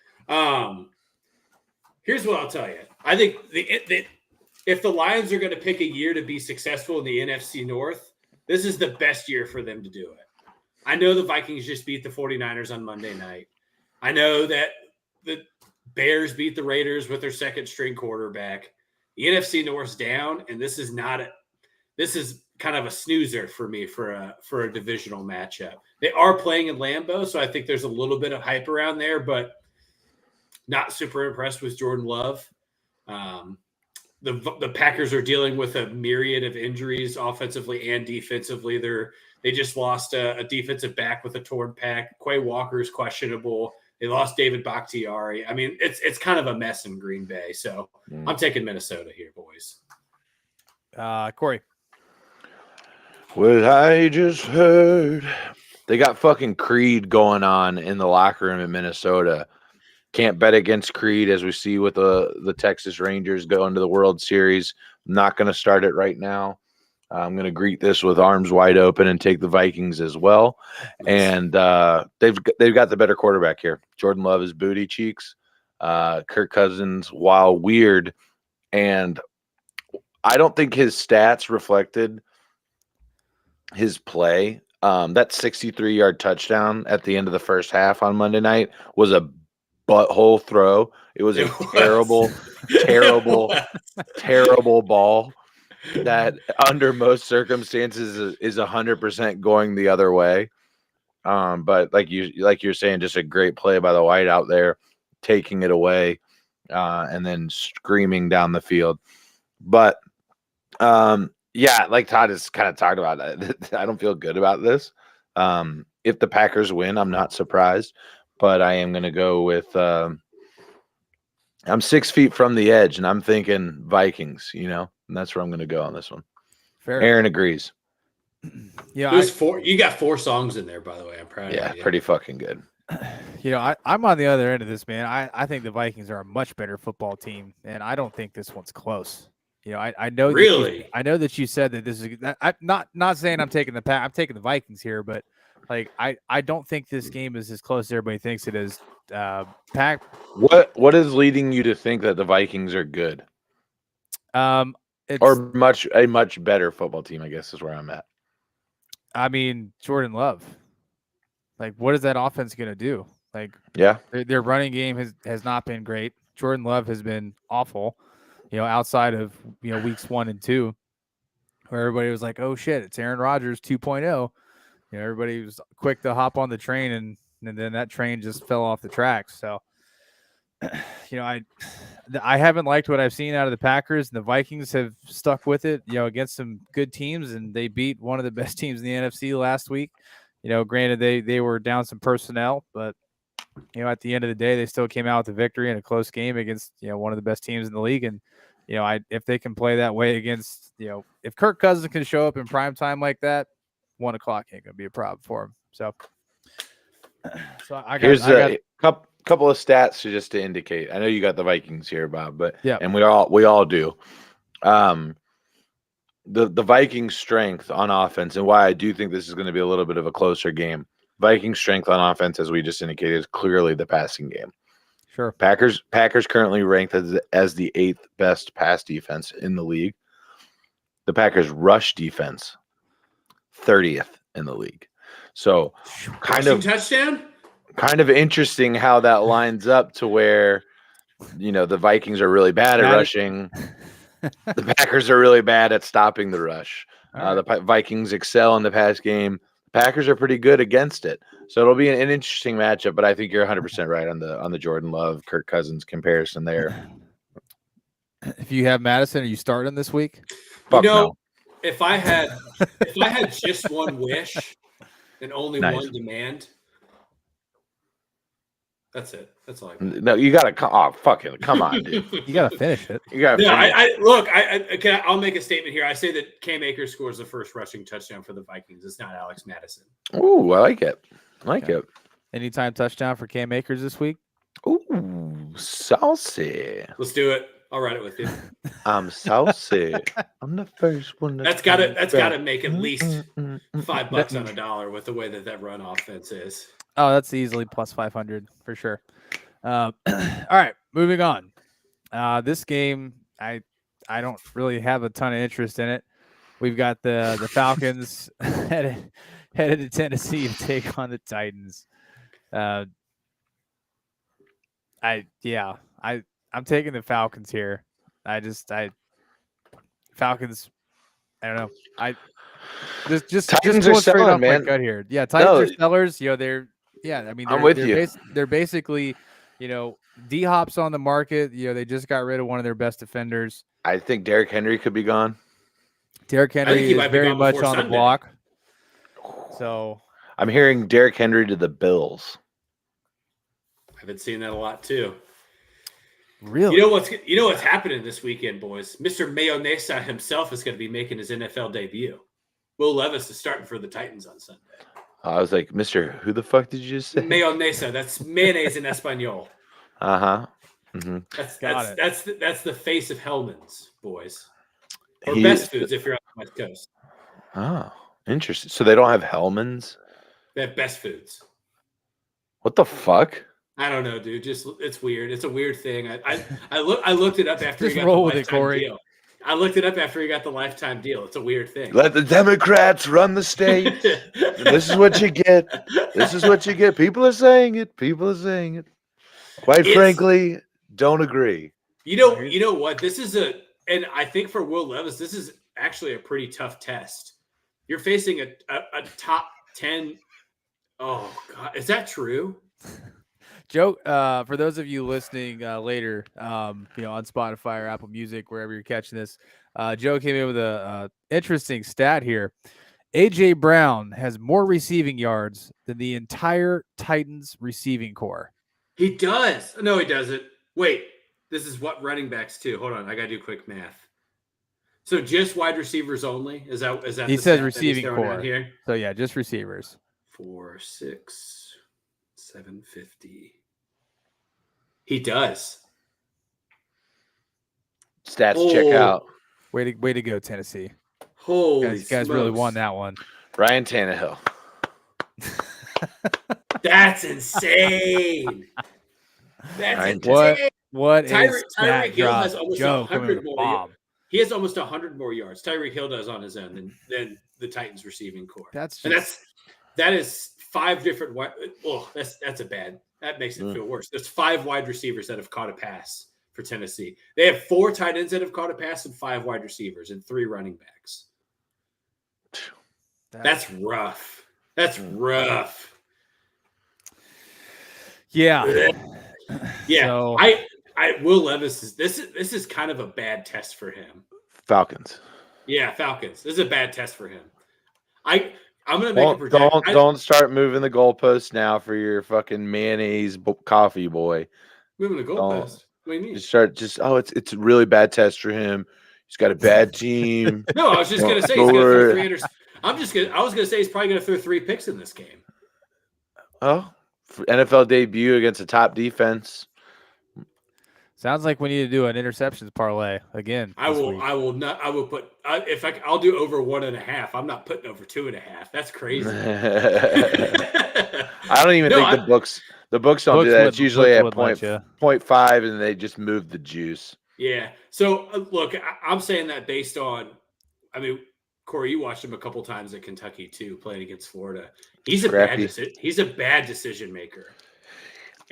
Here's what I'll tell you. I think if the Lions are going to pick a year to be successful in the NFC North, this is the best year for them to do it. I know the Vikings just beat the 49ers on Monday night. I know that the Bears beat the Raiders with their second string quarterback. The NFC North's down, and this is kind of a snoozer for me for a divisional matchup. They are playing in Lambeau, so I think there's a little bit of hype around there, but not super impressed with Jordan Love. The Packers are dealing with a myriad of injuries offensively and defensively. They just lost a defensive back with a torn pec. Quay Walker is questionable. They lost David Bakhtiari. I mean, it's kind of a mess in Green Bay. So I'm taking Minnesota here, boys. Corey. What I just heard. They got fucking Creed going on in the locker room in Minnesota. Can't bet against Creed, as we see with the Texas Rangers going to the World Series. I'm not going to start it right now. I'm going to greet this with arms wide open and take the Vikings as well. And they've got the better quarterback here. Jordan Love is booty cheeks. Kirk Cousins, while weird, and I don't think his stats reflected his play. That 63-yard touchdown at the end of the first half on Monday night was a butthole throw. It was a terrible ball that under most circumstances is 100% going the other way. But like you're saying, just a great play by the White out there, taking it away and then screaming down the field. But yeah, like Todd has kind of talked about, I don't feel good about this. If the Packers win, I'm not surprised, but I am going to go with I'm 6 feet from the edge, and I'm thinking Vikings, and that's where I'm going to go on this one. Fair. Aaron agrees. Yeah, you got 4 songs in there, by the way. I'm proud of you. Yeah, pretty fucking good. I'm on the other end of this, man. I think the Vikings are a much better football team, and I don't think this one's close. I know. Really? I know that you said that this is. I'm not saying I'm taking I'm taking the Vikings here, but like I don't think this game is as close as everybody thinks it is. Pack. What is leading you to think that the Vikings are good? Or a much better football team, I guess, is where I'm at. I mean, Jordan Love. Like, what is that offense going to do? Like, yeah, their running game has not been great. Jordan Love has been awful. Outside of weeks 1 and 2, where everybody was like, "Oh shit, it's Aaron Rodgers 2.0." Everybody was quick to hop on the train, and then that train just fell off the tracks. So, I haven't liked what I've seen out of the Packers, and the Vikings have stuck with it. Against some good teams, and they beat one of the best teams in the NFC last week. Granted they were down some personnel, but at the end of the day, they still came out with a victory in a close game against one of the best teams in the league. And if they can play that way against if Kirk Cousins can show up in prime time like that, 1 o'clock ain't gonna be a problem for him. So here's a couple of stats to indicate. I know you got the Vikings here, Bob, but yeah, and we all do. The Vikings' strength on offense, and why I do think this is going to be a little bit of a closer game. Vikings' strength on offense, as we just indicated, is clearly the passing game. Sure. Packers currently ranked as the 8th best pass defense in the league. The Packers' rush defense, 30th in the league. So kind of interesting how that lines up to where the Vikings are really bad at rushing. The Packers are really bad at stopping the rush. Right. The Vikings excel in the pass game. Packers are pretty good against it. So it'll be an interesting matchup, but I think you're 100% right on the Jordan Love, Kirk Cousins comparison there. If you have Madison, are you starting this week? No. If I had just one wish and only one demand, that's it. That's all I got. No, you got to come on, dude. You got to finish it. You got to I'll make a statement here. I say that Cam Akers scores the first rushing touchdown for the Vikings. It's not Alex Madison. Ooh, I like it. It. Anytime touchdown for Cam Akers this week? Ooh, saucy. Let's do it. I'll ride it with you. I'm saucy. I'm the first one. That's gotta make at least $5 on a dollar with the way that run offense is. Oh, that's easily plus 500 for sure. All right, moving on. This game, I don't really have a ton of interest in it. We've got the Falcons headed to Tennessee to take on the Titans. I'm taking the Falcons here. Falcons. I don't know. Just Titans going are straight selling, off my man. gut here. Yeah, Titans No. are sellers. They're I mean, I'm with they're you. they're basically, D-Hop's on the market. They just got rid of one of their best defenders. I think Derrick Henry could be gone. Derrick Henry he might is be very gone much before on the Sunday. block. So I'm hearing Derrick Henry to the Bills. I've been seeing that a lot too. really, You know what's happening this weekend, boys? Mr. Mayonesa himself is going to be making his NFL debut. Will Levis is starting for the Titans on Sunday. I was like, Mr. Who the fuck did you just say? Mayonesa, that's mayonnaise in Espanol. Uh-huh. Mm-hmm. That's the face of Hellman's, boys. Or He- Best Foods if you're on the West Coast. Oh, interesting. So they don't have Hellman's? They have Best Foods. What the fuck? I don't know, dude. Just it's weird. It's a weird thing. I looked it up after Just he got roll the with it, lifetime Corey. deal. I looked it up after he got the lifetime deal. It's a weird thing. Let the Democrats run the state. This is what you get. This is what you get. People are saying it. People are saying it. Quite It's- frankly, don't agree. You know what? This is and I think for Will Levis, this is actually a pretty tough test. You're facing a top 10. Oh God, is that true? Joe, for those of you listening later, on Spotify or Apple Music, wherever you're catching this, Joe came in with a interesting stat here. AJ Brown has more receiving yards than the entire Titans receiving core. He does. No, he doesn't. Wait, this is what running backs too. Hold on, I gotta do quick math. So just wide receivers only? Is that He the says stat that he's receiving throwing out core. here? So yeah, just receivers. 4, 6, 750. He does. Stats check Oh. out. Way to go, Tennessee. Holy You guys really smokes. won that one. Ryan Tannehill. That's insane. That's Ryan insane. What Tyreek is that Hill drop? has almost Joe coming 100 with a more. bomb. He has almost 100 more yards. Tyreek Hill does on his own than the Titans receiving core. That's And just, that is 5 different wide. Oh, that's a bad. That makes it feel worse. There's 5 wide receivers that have caught a pass for Tennessee. They have 4 tight ends that have caught a pass and 5 wide receivers and 3 running backs. That's rough. That's rough. yeah. Yeah, So- I Will Levis is this is kind of a bad test for him. Falcons. Yeah, Falcons. This is a bad test for him. I'm gonna make a projection. Don't start moving the goalposts now for your fucking mayonnaise coffee boy. Moving the goalpost. What do you mean? It's a really bad test for him. He's got a bad team. No, I was just gonna say he's gonna throw 300. I was gonna say he's probably gonna throw 3 picks in this game. Oh, for NFL debut against a top defense. Sounds like we need to do an interceptions parlay again. I this will. week. I will not. I will put. I'll do over 1.5. I'm not putting over 2.5. That's crazy. I don't even No, think the books don't do that. It's usually at wouldn't let ya. 0.5, and they just move the juice. Yeah. So look, I'm saying that based on. I mean, Corey, you watched him a couple times at Kentucky too, playing against Florida. He's a bad decision maker.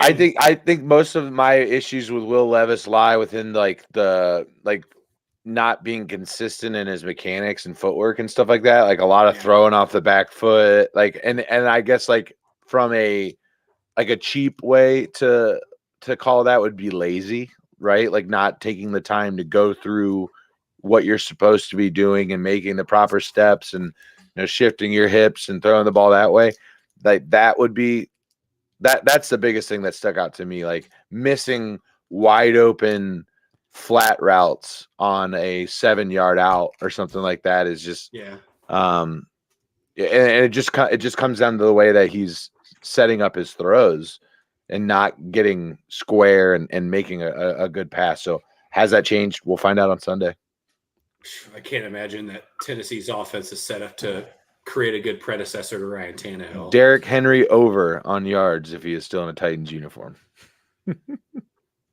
I think most of my issues with Will Levis lie within not being consistent in his mechanics and footwork and stuff like that. Like a lot of throwing off the back foot. And I guess from a cheap way to call that would be lazy, right? Like not taking the time to go through what you're supposed to be doing and making the proper steps and shifting your hips and throwing the ball that way. Like that would be that's the biggest thing that stuck out to me. Like missing wide open flat routes on a 7-yard out or something like that is just and it just comes down to the way that he's setting up his throws and not getting square and making a good pass. So Has that changed? We'll find out on Sunday. I can't imagine that Tennessee's offense is set up to create a good predecessor to Ryan Tannehill. Derrick Henry over on yards if he is still in a Titans uniform.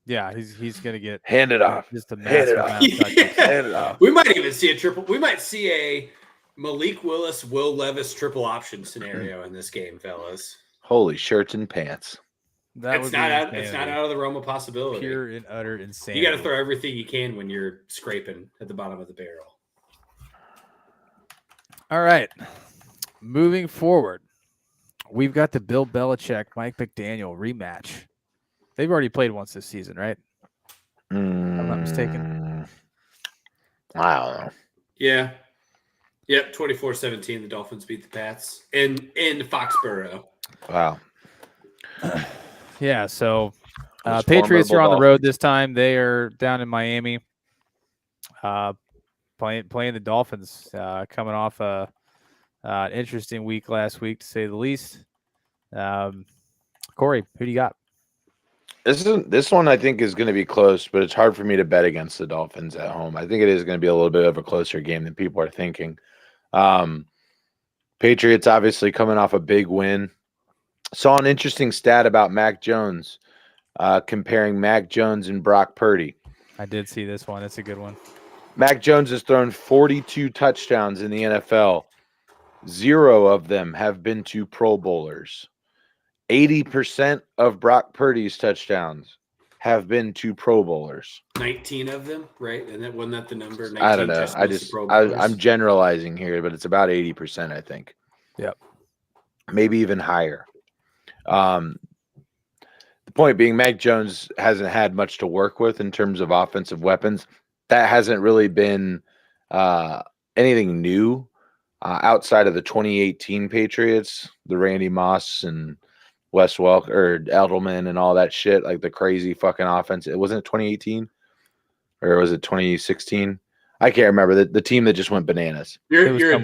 Yeah, he's gonna get Hand it off. just a Hand it massive off. amount of touches. Yeah. Hand it off. We might even see a triple. We might see a Malik Willis, Will Levis triple option scenario in this game, fellas. Holy shirts and pants. That It's would not be out. It's not insanity. out of the realm of possibility. Pure and utter insanity. You got to throw everything you can when you're scraping at the bottom of the barrel. All right. Moving forward, we've got the Bill Belichick, Mike McDaniel rematch. They've already played once this season, right? I'm not mistaken. I don't know. Yeah. Yep. 24-17. The Dolphins beat the Pats in Foxborough. Wow. Yeah, so Those Patriots are on the formidable road this time. They are down in Miami, playing the Dolphins. Coming off an interesting week last week, to say the least. Corey, who do you got? This one I think is going to be close, but it's hard for me to bet against the Dolphins at home. I think it is going to be a little bit of a closer game than people are thinking. Patriots obviously coming off a big win. Saw an interesting stat about Mac Jones, comparing Mac Jones and Brock Purdy. I did see this one. It's a good one. Mac Jones has thrown 42 touchdowns in the NFL. 0 of them have been to Pro Bowlers. 80% of Brock Purdy's touchdowns have been to Pro Bowlers. 19 of them, right? And that wasn't that the number? 19 I don't know. just Pro Bowlers? I'm generalizing here, but it's about 80%, I think. Yep. Maybe even higher. The point being, Mac Jones hasn't had much to work with in terms of offensive weapons. That hasn't really been anything new outside of the 2018 Patriots, the Randy Moss and Wes Welker or Edelman and all that shit, like the crazy fucking offense. It wasn't 2018 or was it 2016? I can't remember. The team that just went bananas. You're a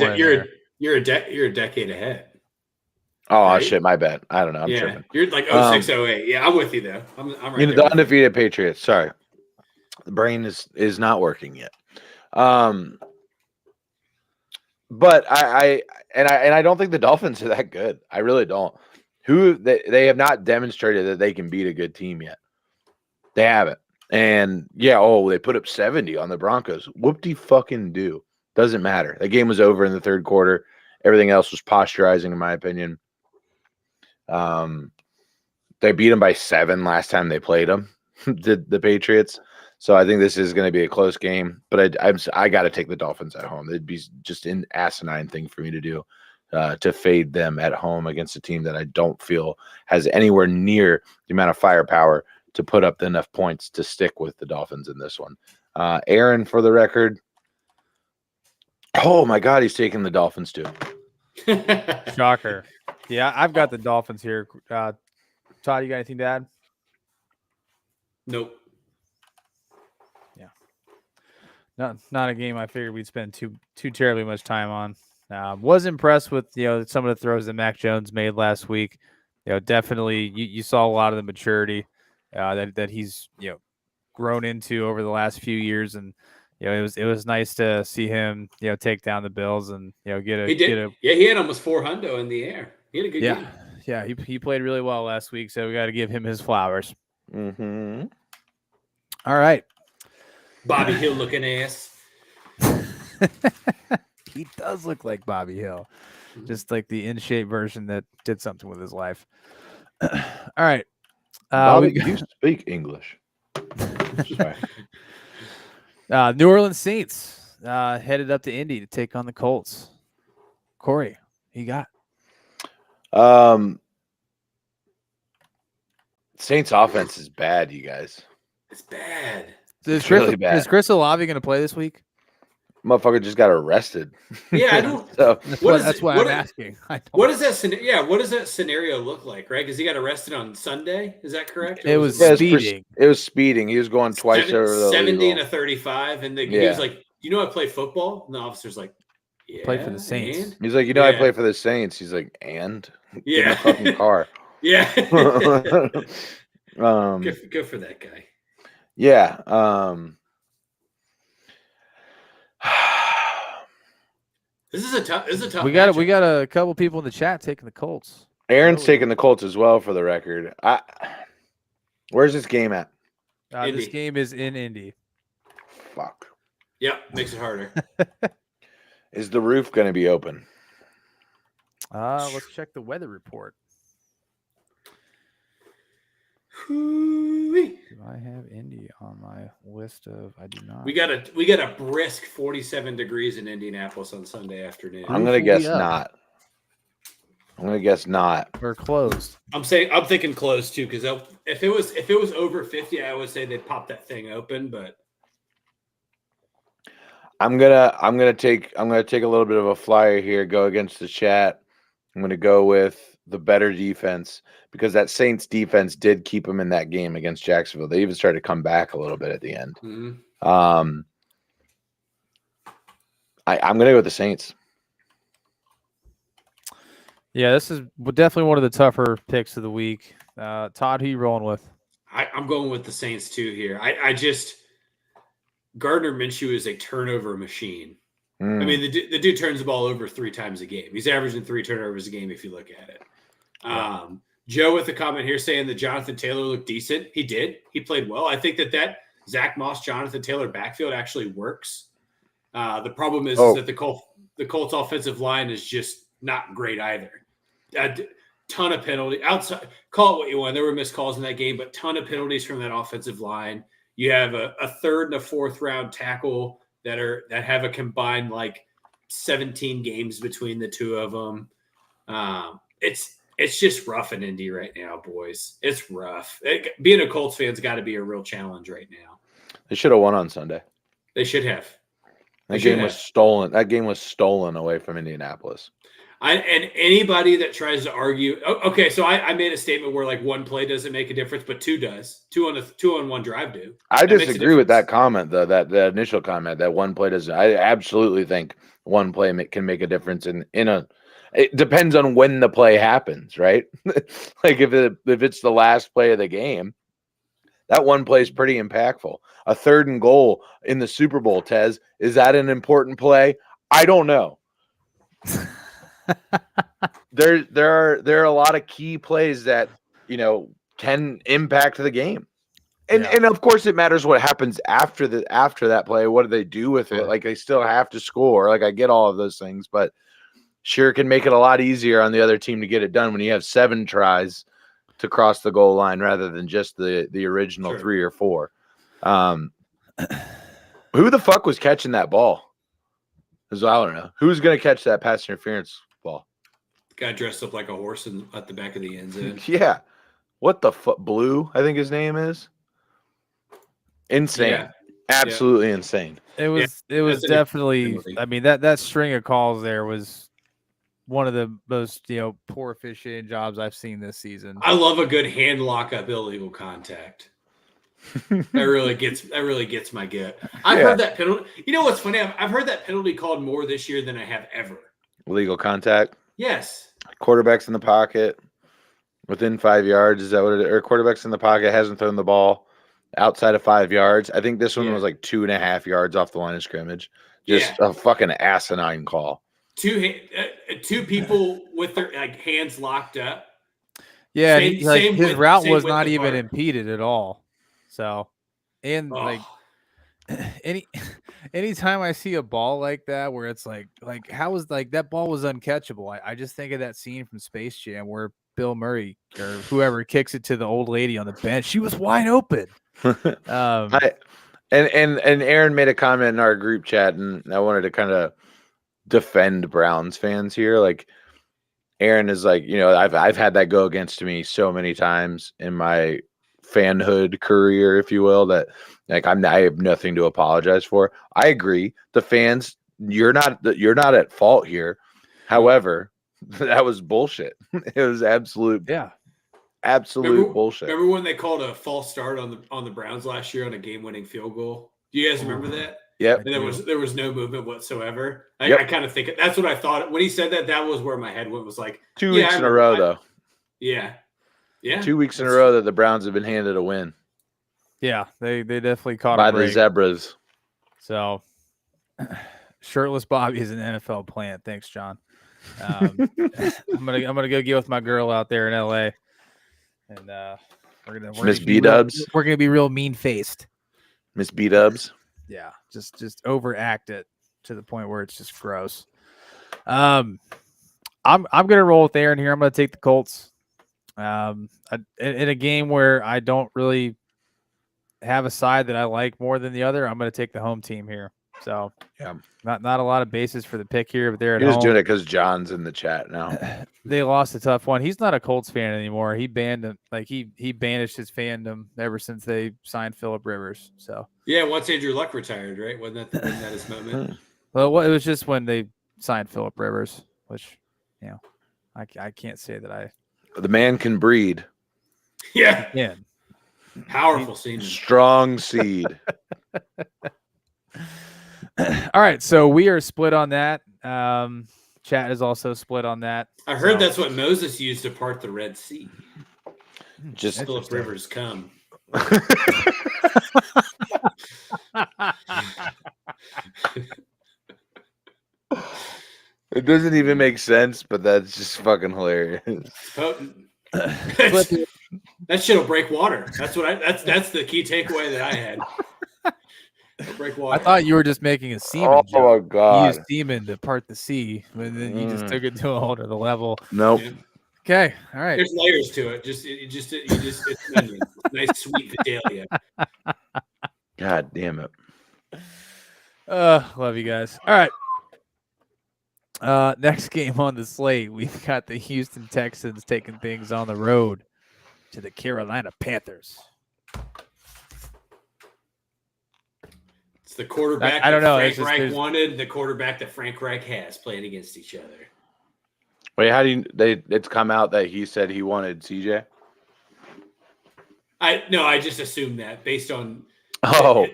decade ahead. Oh, Right? shit, my bad. I don't know. I'm yeah, tripping. you're like 06, 08. Yeah, I'm with you though. I'm right You know, there the with you. undefeated Patriots. Sorry, the brain is not working yet. But I don't think the Dolphins are that good. I really don't. They have not demonstrated that they can beat a good team yet. They haven't. And yeah, they put up 70 on the Broncos. Whoop-de-fucking do. Doesn't matter. The game was over in the third quarter. Everything else was posturizing, in my opinion. They beat them by 7 last time they played them, the Patriots. So I think this is going to be a close game. But I got to take the Dolphins at home. It'd be just an asinine thing for me to do, to fade them at home against a team that I don't feel has anywhere near the amount of firepower to put up enough points to stick with the Dolphins in this one. Aaron, for the record. Oh, my God, he's taking the Dolphins too. Shocker. Yeah, I've got the Dolphins here. Todd, you got anything to add? Nope. Not a game I figured we'd spend too terribly much time on. Was impressed with some of the throws that Mac Jones made last week. Definitely you saw a lot of the maturity that he's grown into over the last few years, and it was nice to see him take down the Bills and he had almost 400 in the air. He had a good game. Yeah, he played really well last week, so we got to give him his flowers. Mm-hmm. All right. Bobby Hill looking ass. He does look like Bobby Hill, just like the in shape version that did something with his life. All right. Bobby, you speak English. Sorry. New Orleans Saints headed up to Indy to take on the Colts. Corey, who you got? Saints offense is bad, you guys. It's bad. Is really bad. Is Chris Olave going to play this week? Motherfucker just got arrested. Yeah, I don't. So That's why I'm asking. What does that scenario? Yeah, what does that scenario look like? Right, because he got arrested on Sunday. Is that correct? Or It was speeding. It was speeding. He was going twice over the 70 legal. and a 35, and he was like, "You know, I play football." And the officer's like, "Yeah, Play for the Saints." and?" He's like, I play for the Saints. He's like, and Yeah, get in my fucking car. yeah. Good Good for that guy. Yeah. This is a tough. We got matchup. a couple people in the chat taking the Colts. Aaron's Really? taking the Colts as well, for the record. Where's this game at? This Indy. game is in Indy. Fuck. Yep, makes it harder. Is the roof going to be open? Let's check the weather report. Hoo-wee. Do I have Indy on my list of? I do not. We got a brisk 47 degrees in Indianapolis on Sunday afternoon. I'm going to guess not. I'm going to guess not. We're closed. I'm thinking close too, because if it was over 50, I would say they'd pop that thing open. But I'm gonna take a little bit of a flyer here. Go against the chat. I'm gonna go with the better defense, because that Saints defense did keep them in that game against Jacksonville. They even started to come back a little bit at the end. mm-hmm. I'm gonna go with the Saints. Yeah, this is definitely one of the tougher picks of the week. Todd, who you rolling with? I'm going with the Saints too here. I just Gardner Minshew is a turnover machine. I mean, the dude turns the ball over 3 times a game. He's averaging 3 turnovers a game if you look at it. Joe with a comment here saying that Jonathan Taylor looked decent. He did. He played well. I think that Zach Moss, Jonathan Taylor backfield actually works. The problem is that the Colts offensive line is just not great either. A ton of penalty outside. Call it what you want. There were missed calls in that game, but ton of penalties from that offensive line. You have a 3rd and a 4th round tackle that have a combined like 17 games between the two of them. It's just rough in Indy right now, boys. It's rough. Being a Colts fan's got to be a real challenge right now. They should have won on Sunday. They should have. That game was stolen. That game was stolen away from Indianapolis. And anybody that tries to argue, okay, so I made a statement where like 1 play doesn't make a difference, but 2 does. 2 on 1 drive do. I disagree with that comment, though. That the initial comment that 1 play doesn't. I absolutely think 1 play can make a difference in a. It depends on when the play happens, right? Like if it's the last play of the game, that 1 play is pretty impactful. A 3rd and goal in the Super Bowl, Tez, is that an important play? I don't know. There are a lot of key plays that can impact the game, and of course it matters what happens after that play. What do they do with it? Like they still have to score. Like I get all of those things, but sure can make it a lot easier on the other team to get it done when you have 7 tries to cross the goal line rather than just the original 3 or 4. Who the fuck was catching that ball? Because I don't know who's going to catch that pass interference ball. Guy dressed up like a horse at the back of the end zone. Yeah. What the fuck? Blue, I think his name is. Insane. Yeah. Absolutely insane. It was definitely, I mean, that string of calls there was one of the most, poor officiating jobs I've seen this season. I love a good hand lockup illegal contact. That really gets my gut. I've heard that penalty. You know what's funny? I've heard that penalty called more this year than I have ever. Legal contact. Yes. Quarterback's in the pocket within 5 yards. Is that what it is? Or quarterback's in the pocket, hasn't thrown the ball outside of 5 yards. I think this one was like 2.5 yards off the line of scrimmage. Just a fucking asinine call. 2 people with their hands locked up. Yeah, his route was not even impeded at all. So, and anytime I see a ball like that where it's like how was that ball was uncatchable. I just think of that scene from Space Jam where Bill Murray or whoever kicks it to the old lady on the bench. She was wide open. And Aaron made a comment in our group chat, and I wanted to kind of defend Browns fans here. Like Aaron is like, I've had that go against me so many times in my fanhood career, if you will, that like I have nothing to apologize for. I agree. The fans, you're not at fault here. However, that was bullshit. It was absolute bullshit. Remember when they called a false start on the Browns last year on a game-winning field goal? Do you guys remember that? Yeah. And there was no movement whatsoever. I kind of think that's what I thought when he said that. That was where my head went. Was like 2 weeks in a row, though. Yeah. 2 weeks in a row that the Browns have been handed a win. Yeah, they definitely caught by a break. The Zebras. So Shirtless Bobby is an NFL plant. Thanks, John. I'm gonna go get with my girl out there in LA, and we're Miss gonna be B-dubs? we're gonna be real mean faced. Miss B-dubs. Yeah, just overact it to the point where it's just gross. I'm gonna roll with Aaron here. I'm gonna take the Colts. In a game where I don't really have a side that I like more than the other, I'm gonna take the home team here. So Yeah. not a lot of basis for the pick here, but they're at You're just home. doing it because John's in the chat now. They lost a tough one. He's not a Colts fan anymore. He banned him, like he banished his fandom ever since they signed Phillip Rivers. So Yeah, once Andrew Luck retired, right? Wasn't that his moment? well, it was just when they signed Phillip Rivers, which I can't say that I The man can breed. Yeah, can. powerful season. Strong seed. All right, so we are split on that. Chat is also split on that. I heard So- that's what Moses used to part the Red Sea. Just Philip Rivers come. It doesn't even make sense, but that's just fucking hilarious. Potent. That shit'll break water. That's the key takeaway that I had. It'll break water. I thought you were just making a semen Oh joke. my You god. used semen to part the sea, but then you just took it to a whole other level. Nope. Yeah. Okay, all right. There's layers to it. Just it's an onion. Nice sweet Vidalia. God damn it. Love you guys. All right. Next game on the slate, we've got the Houston Texans taking things on the road to the Carolina Panthers. It's the quarterback I don't know. that It's Frank just- Reich there's- wanted, the quarterback that Frank Reich has playing against each other. Wait, how do you it's come out that he said he wanted CJ? I just assumed that based on Oh,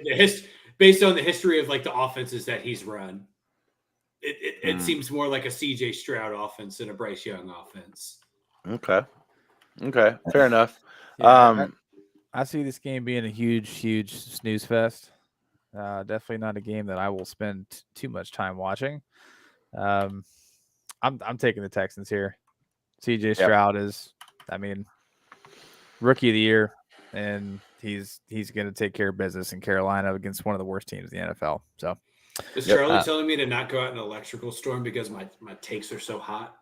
based on the history of like the offenses that he's run. It Hmm. seems more like a CJ Stroud offense than a Bryce Young offense. okay. Okay, fair enough. Yeah, I see this game being a huge snooze fest. Definitely not a game that I will spend too much time watching. I'm taking the Texans here. CJ Stroud is, I mean, rookie of the year, and he's going to take care of business in Carolina against one of the worst teams in the NFL. So Is Yep. Charlie telling me to not go out in an electrical storm because my takes are so hot?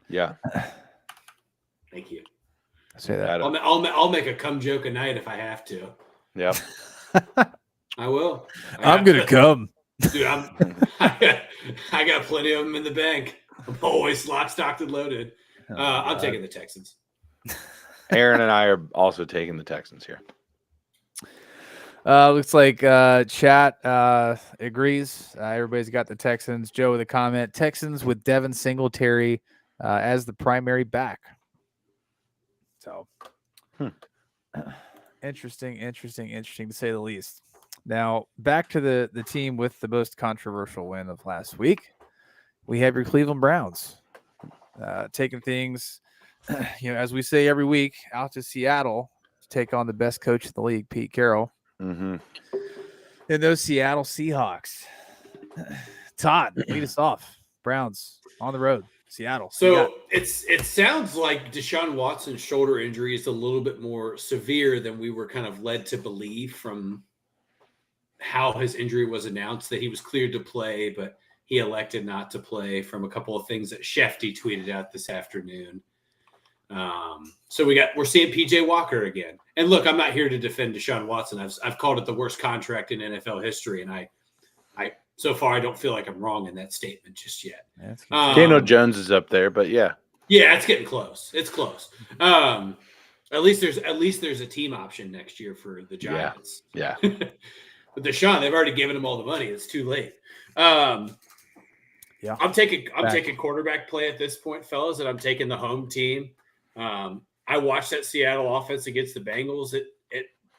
Yeah. Thank you. I say that. I'll make a cum joke a night if I have to. Yeah. I will. I'm going to come. Dude, I got plenty of them in the bank. I'm always locked, stocked, and loaded. Oh, I'm God. taking the Texans. Aaron and I are also taking the Texans here. Looks like chat agrees. Everybody's got the Texans. Joe with a comment. Texans with Devin Singletary as the primary back. So interesting to say the least. Now back to the team with the most controversial win of last week. We have your Cleveland Browns taking things, as we say every week, out to Seattle to take on the best coach in the league, Pete Carroll. Mm-hmm. And those Seattle Seahawks. Todd, lead us off. Browns on the road, Seattle. So it sounds like Deshaun Watson's shoulder injury is a little bit more severe than we were kind of led to believe from how his injury was announced, that he was cleared to play, but he elected not to play from a couple of things that Shefty tweeted out this afternoon. So we're seeing PJ Walker again. And look, I'm not here to defend Deshaun Watson. I've called it the worst contract in NFL history, and I so far I don't feel like I'm wrong in that statement just yet. Daniel Jones is up there, but yeah. Yeah, it's getting close. It's close. At least there's a team option next year for the Giants. Yeah. But Deshaun, they've already given him all the money. It's too late. Yeah, I'm taking quarterback play at this point, fellas, and I'm taking the home team. I watched that Seattle offense against the Bengals.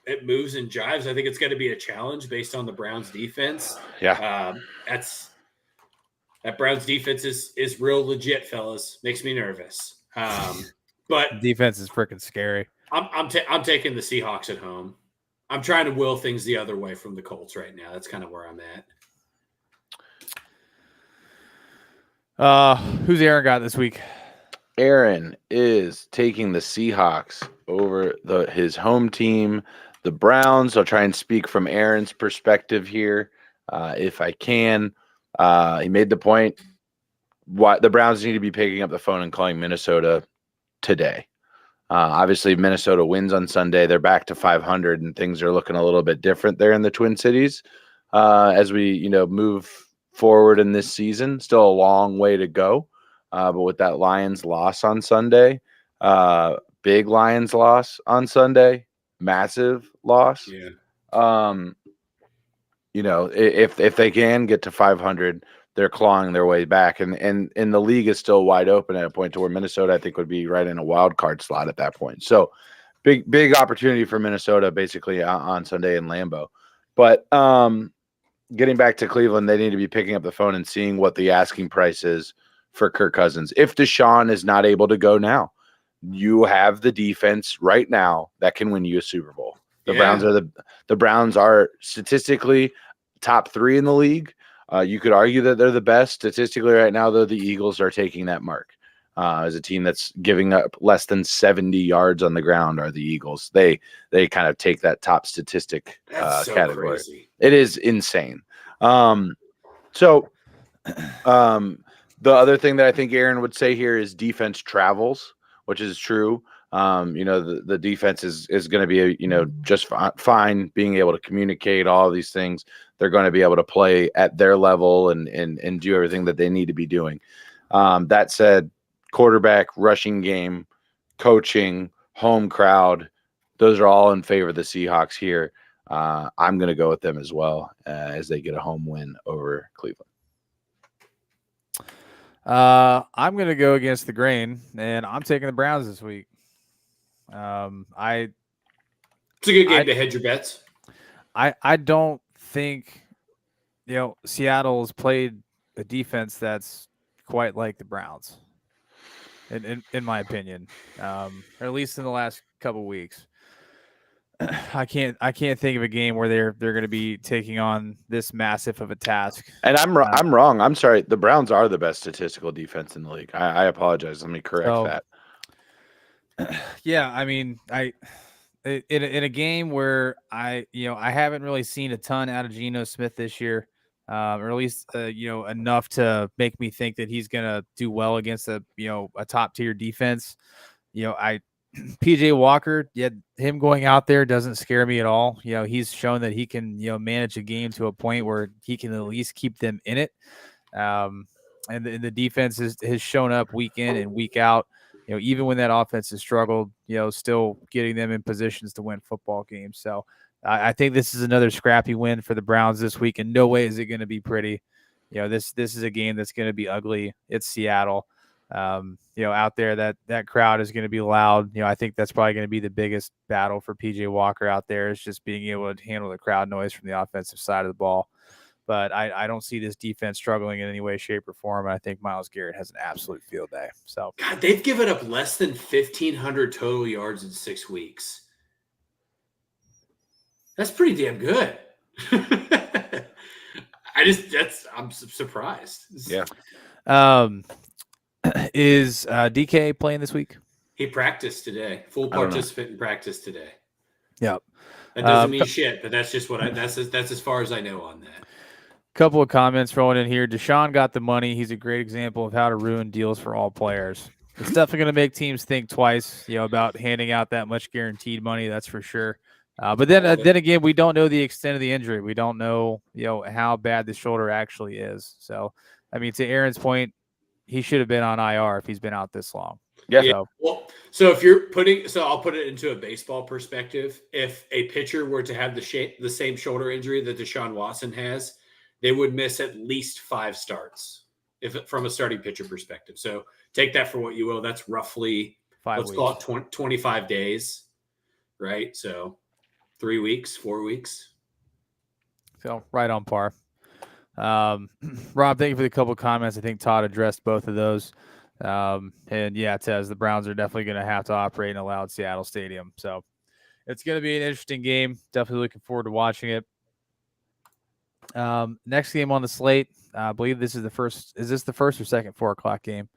It moves and jives. I think it's going to be a challenge based on the Browns defense. Yeah. That Browns defense is real legit, fellas. Makes me nervous. But defense is freaking scary. I'm taking the Seahawks at home. I'm trying to will things the other way from the Colts right now. That's kind of where I'm at. Who's Aaron got this week? Aaron is taking the Seahawks over his home team, the Browns. I'll try and speak from Aaron's perspective here, if I can. He made the point why the Browns need to be picking up the phone and calling Minnesota today. Obviously, Minnesota wins on Sunday. They're back to 500, and things are looking a little bit different there in the Twin Cities as we, move forward in this season. Still a long way to go. But with that Lions loss on Sunday, big Lions loss on Sunday, massive loss. Yeah. If they can get to 500, they're clawing their way back, and the league is still wide open at a point to where Minnesota, I think, would be right in a wild card slot at that point. So big opportunity for Minnesota basically on Sunday in Lambeau. But getting back to Cleveland, they need to be picking up the phone and seeing what the asking price is for Kirk Cousins. If Deshaun is not able to go now, you have the defense right now that can win you a Super Bowl. The Browns are statistically top 3 in the league. You could argue that they're the best statistically right now, though the Eagles are taking that mark. As a team that's giving up less than 70 yards on the ground are the Eagles. They kind of take that top statistic category. Crazy. It is insane. The other thing that I think Aaron would say here is defense travels, which is true. The defense is going to be, just fine being able to communicate all of these things. They're going to be able to play at their level and do everything that they need to be doing. That said, quarterback, rushing game, coaching, home crowd, those are all in favor of the Seahawks here. I'm going to go with them as well as they get a home win over Cleveland. I'm going to go against the grain, and I'm taking the Browns this week. It's a good game to hedge your bets. I don't think, Seattle has played a defense that's quite like the Browns, in my opinion, or at least in the last couple weeks. I can't think of a game where they're going to be taking on this massive of a task. And I'm wrong. I'm sorry. The Browns are the best statistical defense in the league. I apologize. Let me correct that. Yeah, I mean, in a game where I haven't really seen a ton out of Geno Smith this year, or at least enough to make me think that he's going to do well against a top tier defense. PJ Walker, him going out there doesn't scare me at all. He's shown that he can, manage a game to a point where he can at least keep them in it. And the defense has shown up week in and week out. Even when that offense has struggled, still getting them in positions to win football games. So I think this is another scrappy win for the Browns this week. In no way is it going to be pretty. This is a game that's going to be ugly. It's Seattle. Out there, that crowd is going to be loud. I think that's probably going to be the biggest battle for PJ Walker out there, is just being able to handle the crowd noise from the offensive side of the ball. But I don't see this defense struggling in any way, shape, or form. And I think Myles Garrett has an absolute field day. So God, they've given up less than 1,500 total yards in 6 weeks. That's pretty damn good. I'm surprised. Yeah. Is DK playing this week? He practiced today. Full participant in practice today. Yep. That doesn't mean shit, but that's just that's as far as I know on that. Couple of comments thrown in here. Deshaun got the money. He's a great example of how to ruin deals for all players. It's definitely going to make teams think twice, about handing out that much guaranteed money. That's for sure. But then again, we don't know the extent of the injury. We don't know, how bad the shoulder actually is. So, I mean, to Aaron's point, he should have been on IR if he's been out this long. Yeah. So if you're I'll put it into a baseball perspective. If a pitcher were to have the same shoulder injury that Deshaun Watson has, they would miss at least 5 starts from a starting pitcher perspective. So take that for what you will. That's roughly 5 weeks. Call it 25 days, right? So 3 weeks, 4 weeks. So right on par. Rob, thank you for the couple of comments. I think Todd addressed both of those. And yeah, Tez, the Browns are definitely going to have to operate in a loud Seattle stadium. So it's going to be an interesting game. Definitely looking forward to watching it. Next game on the slate, I believe this is the first. Is this the first or second 4 o'clock game?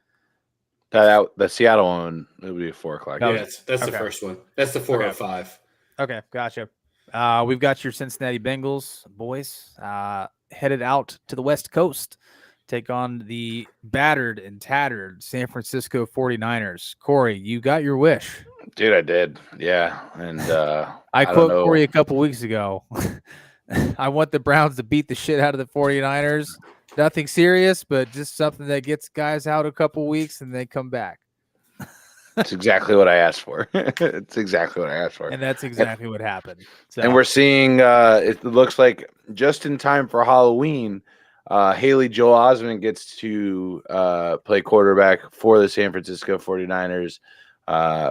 The Seattle one, it would be a 4 o'clock. No, Yeah, game. that's the okay. first one. That's the 4:05. Okay, gotcha. We've got your Cincinnati Bengals boys headed out to the West Coast, take on the battered and tattered San Francisco 49ers. Corey, you got your wish. Dude, I did. Yeah. And I don't quote know. Corey a couple weeks ago. I want the Browns to beat the shit out of the 49ers. Nothing serious, but just something that gets guys out a couple weeks and they come back. It's exactly what I asked for. It's exactly what I asked for. And that's exactly what happened. So, And we're seeing it looks like just in time for Halloween, Haley Joel Osment gets to play quarterback for the San Francisco 49ers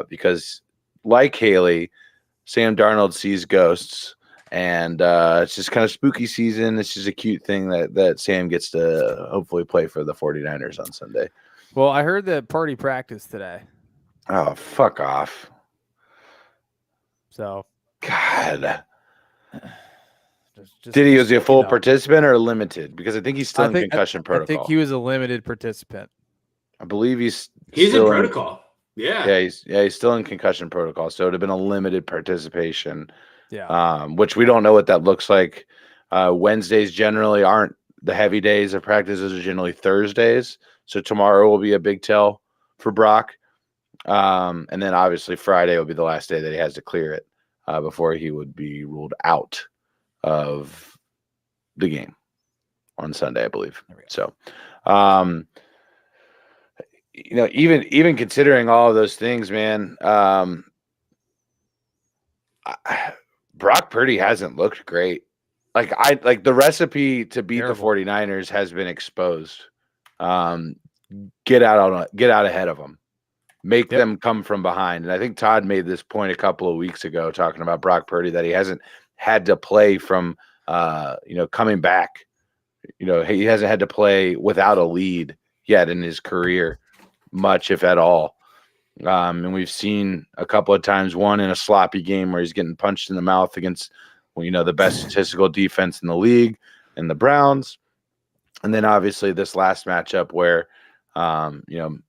because, like Haley, Sam Darnold sees ghosts, and it's just kind of spooky season. It's just a cute thing that Sam gets to hopefully play for the 49ers on Sunday. well, I heard that party practice today. Oh, fuck off. So God. just Did he was he a full you know. participant or limited? Because I think he's still in concussion I protocol. think he was a limited participant. I believe he's He's in still protocol. Yeah. he's still in concussion protocol. So it would have been a limited participation. Yeah. Which we don't know what that looks like. Wednesdays generally aren't the heavy days of practice. Those are generally Thursdays. So tomorrow will be a big tell for Brock. And then obviously Friday will be the last day that he has to clear it before he would be ruled out of the game on Sunday, I believe. So, even considering all of those things, man, Brock Purdy hasn't looked great. Like the recipe to beat Terrible. the 49ers has been exposed. Get out ahead of them. Make them come from behind. And I think Todd made this point a couple of weeks ago talking about Brock Purdy, that he hasn't had to play from coming back. He hasn't had to play without a lead yet in his career, much if at all. And we've seen a couple of times, one in a sloppy game where he's getting punched in the mouth against the best statistical defense in the league and the Browns. And then obviously this last matchup where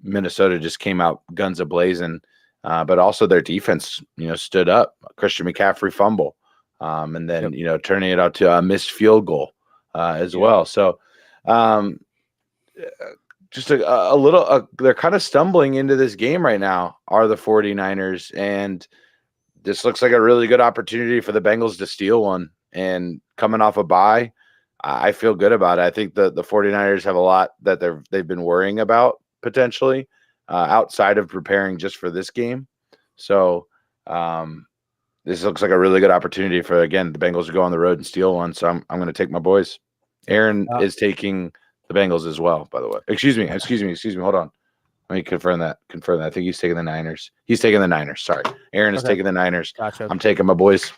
Minnesota just came out guns a-blazing, but also their defense, stood up. Christian McCaffrey fumble, and then turning it out to a missed field goal as well. So just a little, they're kind of stumbling into this game right now, are the 49ers, and this looks like a really good opportunity for the Bengals to steal one. And coming off a bye, I feel good about it. I think the 49ers have a lot that they've been worrying about potentially outside of preparing just for this game. So this looks like a really good opportunity for, again, the Bengals to go on the road and steal one. So I'm going to take my boys. Aaron is taking the Bengals as well, by the way. Excuse me. Hold on. Let me confirm that. I think he's taking the Niners. He's taking the Niners. Sorry. Aaron is taking the Niners. Gotcha. I'm taking my boys.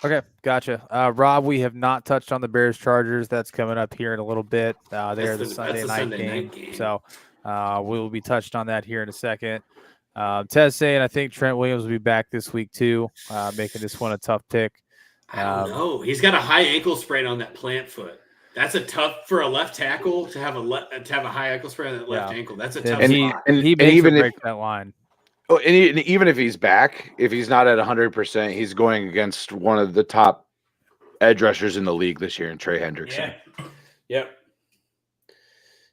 Okay, gotcha. Rob, we have not touched on the Bears Chargers. That's coming up here in a little bit. They're the Sunday night game. So we'll be touched on that here in a second. Tez saying I think Trent Williams will be back this week too, making this one a tough pick. I don't know. He's got a high ankle sprain on that plant foot. That's a tough for a left tackle to have a high ankle sprain on that left ankle. That's a tough. And spot. he makes or breaks that line. Oh, and even if he's back, if he's not at 100%, he's going against one of the top edge rushers in the league this year in Trey Hendrickson. Yeah. Yep.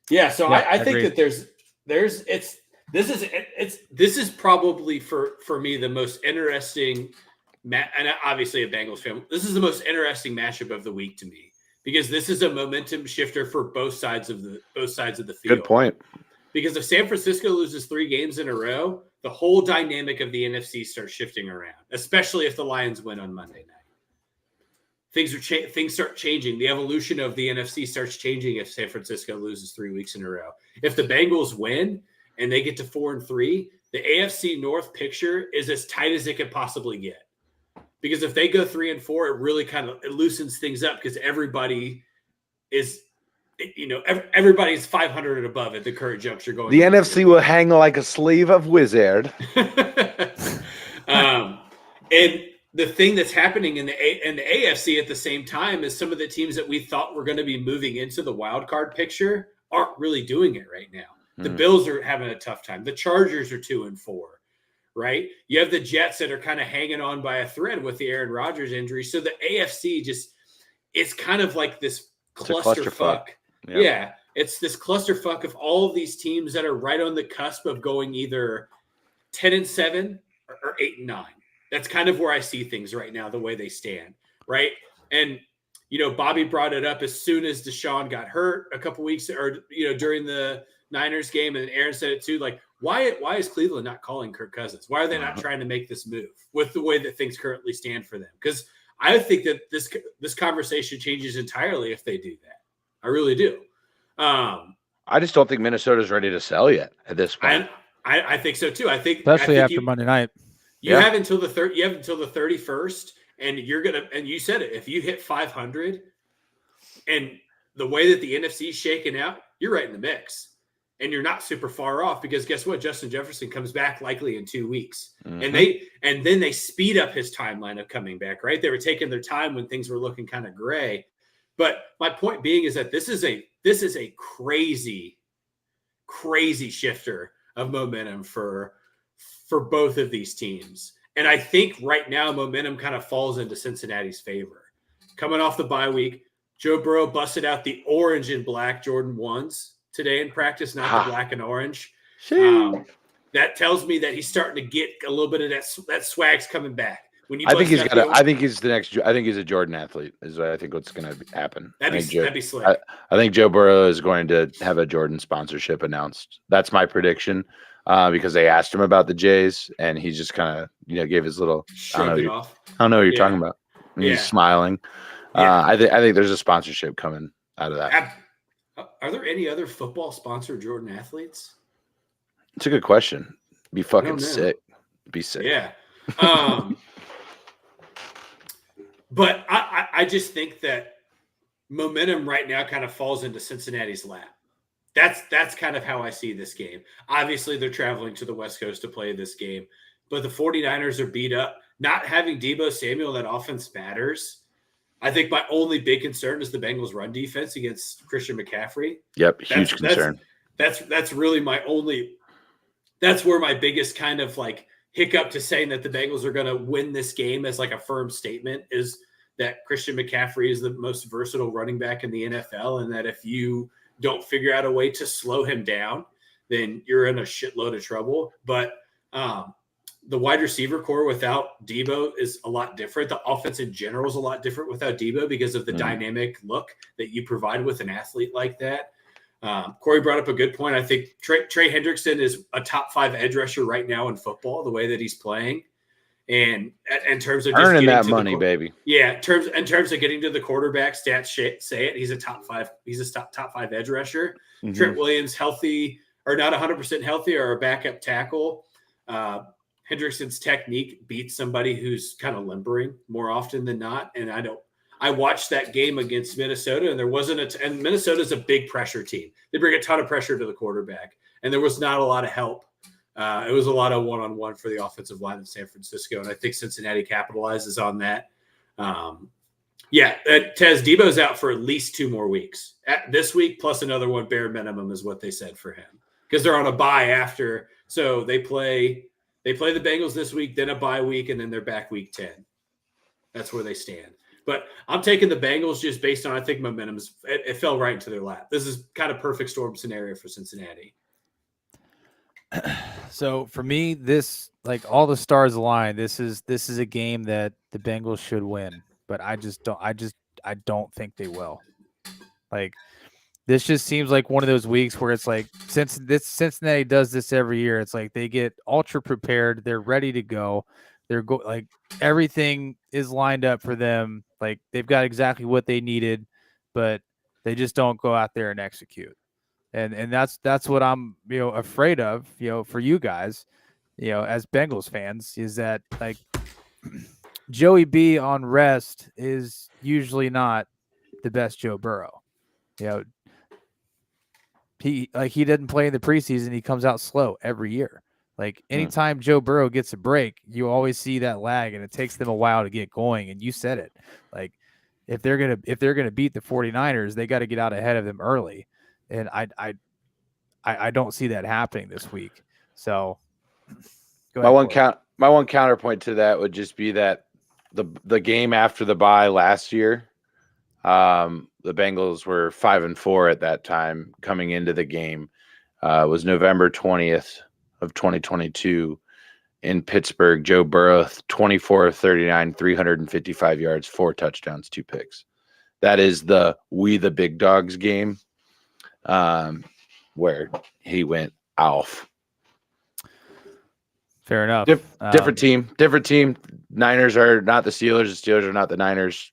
Yeah. So I think agreed. that this is probably for me the most interesting and obviously a Bengals fan. This is the most interesting matchup of the week to me because this is a momentum shifter for both sides of the field. Good point. Because if San Francisco loses 3 games in a row, the whole dynamic of the NFC starts shifting around, especially if the Lions win on Monday night. Things start changing. The evolution of the NFC starts changing if San Francisco loses 3 weeks in a row. If the Bengals win and they get to 4-3, the AFC North picture is as tight as it could possibly get. Because if they go 3-4, it really it loosens things up because everybody is – everybody's 500 and above at the current juncture going. The NFC will hang like a slave of wizard. And the thing that's happening in the AFC at the same time is some of the teams that we thought were going to be moving into the wild card picture aren't really doing it right now. The Bills are having a tough time. The Chargers are 2-4, right? You have the Jets that are kind of hanging on by a thread with the Aaron Rodgers injury. So the AFC it's kind of like this clusterfuck. Yep. Yeah, it's this clusterfuck of all of these teams that are right on the cusp of going either 10-7 or 8-9. That's kind of where I see things right now, the way they stand, right? And Bobby brought it up as soon as Deshaun got hurt a couple weeks, or during the Niners game, and Aaron said it too. Like, why is Cleveland not calling Kirk Cousins? Why are they not trying to make this move with the way that things currently stand for them? Because I think that this conversation changes entirely if they do that. I really do. I just don't think Minnesota's ready to sell yet at this point. I think so too. Especially after Monday night. You have until the 31st, and and you said it, if you hit 500 and the way that the NFC is shaking out, you're right in the mix. And you're not super far off, because guess what? Justin Jefferson comes back likely in 2 weeks. And then they speed up his timeline of coming back, right? They were taking their time when things were looking kind of gray. But my point being is that this is a crazy, crazy shifter of momentum for both of these teams. And I think right now momentum kind of falls into Cincinnati's favor. Coming off the bye week, Joe Burrow busted out the orange and black Jordan 1s today in practice, not the black and orange. That tells me that he's starting to get a little bit of that swag's coming back. I think he's the next. I think he's a Jordan athlete. Is what I think what's going to happen. That'd be slick. I think Joe Burrow is going to have a Jordan sponsorship announced. That's my prediction, because they asked him about the Jays, and he just kind of gave his little. Shrugged it off. I don't know what you're talking about. And he's smiling. I think there's a sponsorship coming out of that. Are there any other football sponsored Jordan athletes? It's a good question. Be fucking sick. Be sick. Yeah. But I just think that momentum right now kind of falls into Cincinnati's lap. That's kind of how I see this game. Obviously, they're traveling to the West Coast to play this game, but the 49ers are beat up. Not having Deebo Samuel, that offense matters. I think my only big concern is the Bengals' run defense against Christian McCaffrey. Yep, huge concern. That's really my only – that's where my biggest kind of like hiccup to saying that the Bengals are going to win this game as like a firm statement is that Christian McCaffrey is the most versatile running back in the NFL, and that if you don't figure out a way to slow him down, then you're in a shitload of trouble. But the wide receiver core without Deebo is a lot different. The offense in general is a lot different without Deebo because of the dynamic look that you provide with an athlete like that. Corey brought up a good point. I think Trey Hendrickson is a top 5 edge rusher right now in football, the way that he's playing. And in terms of just earning that money, baby. Yeah. In terms of getting to the quarterback, stats say it. He's a top 5 edge rusher. Trent Williams healthy or not 100% healthy or a backup tackle. Hendrickson's technique beats somebody who's kind of limbering more often than not. And I watched that game against Minnesota, and there wasn't and Minnesota's a big pressure team. They bring a ton of pressure to the quarterback, and there was not a lot of help. It was a lot of one-on-one for the offensive line in San Francisco, and I think Cincinnati capitalizes on that. Tez, Debo's out for at least 2 more weeks. This week plus another one, bare minimum, is what they said for him, because they're on a bye after. So they play the Bengals this week, then a bye week, and then they're back week 10. That's where they stand. But I'm taking the Bengals just based on, I think, momentum's. It fell right into their lap. This is kind of perfect storm scenario for Cincinnati. So for me, this, like, all the stars align. This is a game that the Bengals should win, but I don't think they will. Like, this just seems like one of those weeks where it's like, since Cincinnati does this every year, it's like they get ultra prepared, they're ready to go. Like, everything is lined up for them. Like, they've got exactly what they needed, but they just don't go out there and execute. And that's what I'm, afraid of, for you guys, as Bengals fans, is that, like, Joey B on rest is usually not the best Joe Burrow. He didn't play in the preseason. He comes out slow every year. Like anytime Joe Burrow gets a break, you always see that lag, and it takes them a while to get going. And you said it, like if they're gonna beat the 49ers, they got to get out ahead of them early. And I don't see that happening this week. So go My ahead, Corey. my one counterpoint to that would just be that the game after the bye last year, the Bengals were 5-4 at that time coming into the game. It was November 20th of 2022 in Pittsburgh. Joe Burrow, 24 of 39, 355 yards, 4 touchdowns, 2 picks. That is the We the Big Dogs game, where he went off. Fair enough. Different team. Niners are not the Steelers. The Steelers are not the Niners.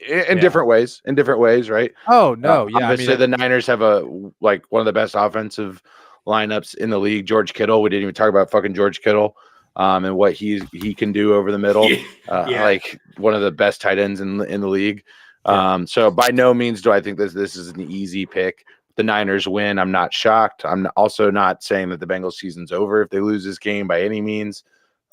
In different ways. Right? Oh no, yeah. Obviously, the Niners have one of the best offensive lineups in the league. George Kittle. We didn't even talk about fucking George Kittle, and what he can do over the middle. Like one of the best tight ends in the league. So by no means do I think this is an easy pick. The Niners win. I'm not shocked. I'm also not saying that the Bengals season's over if they lose this game by any means.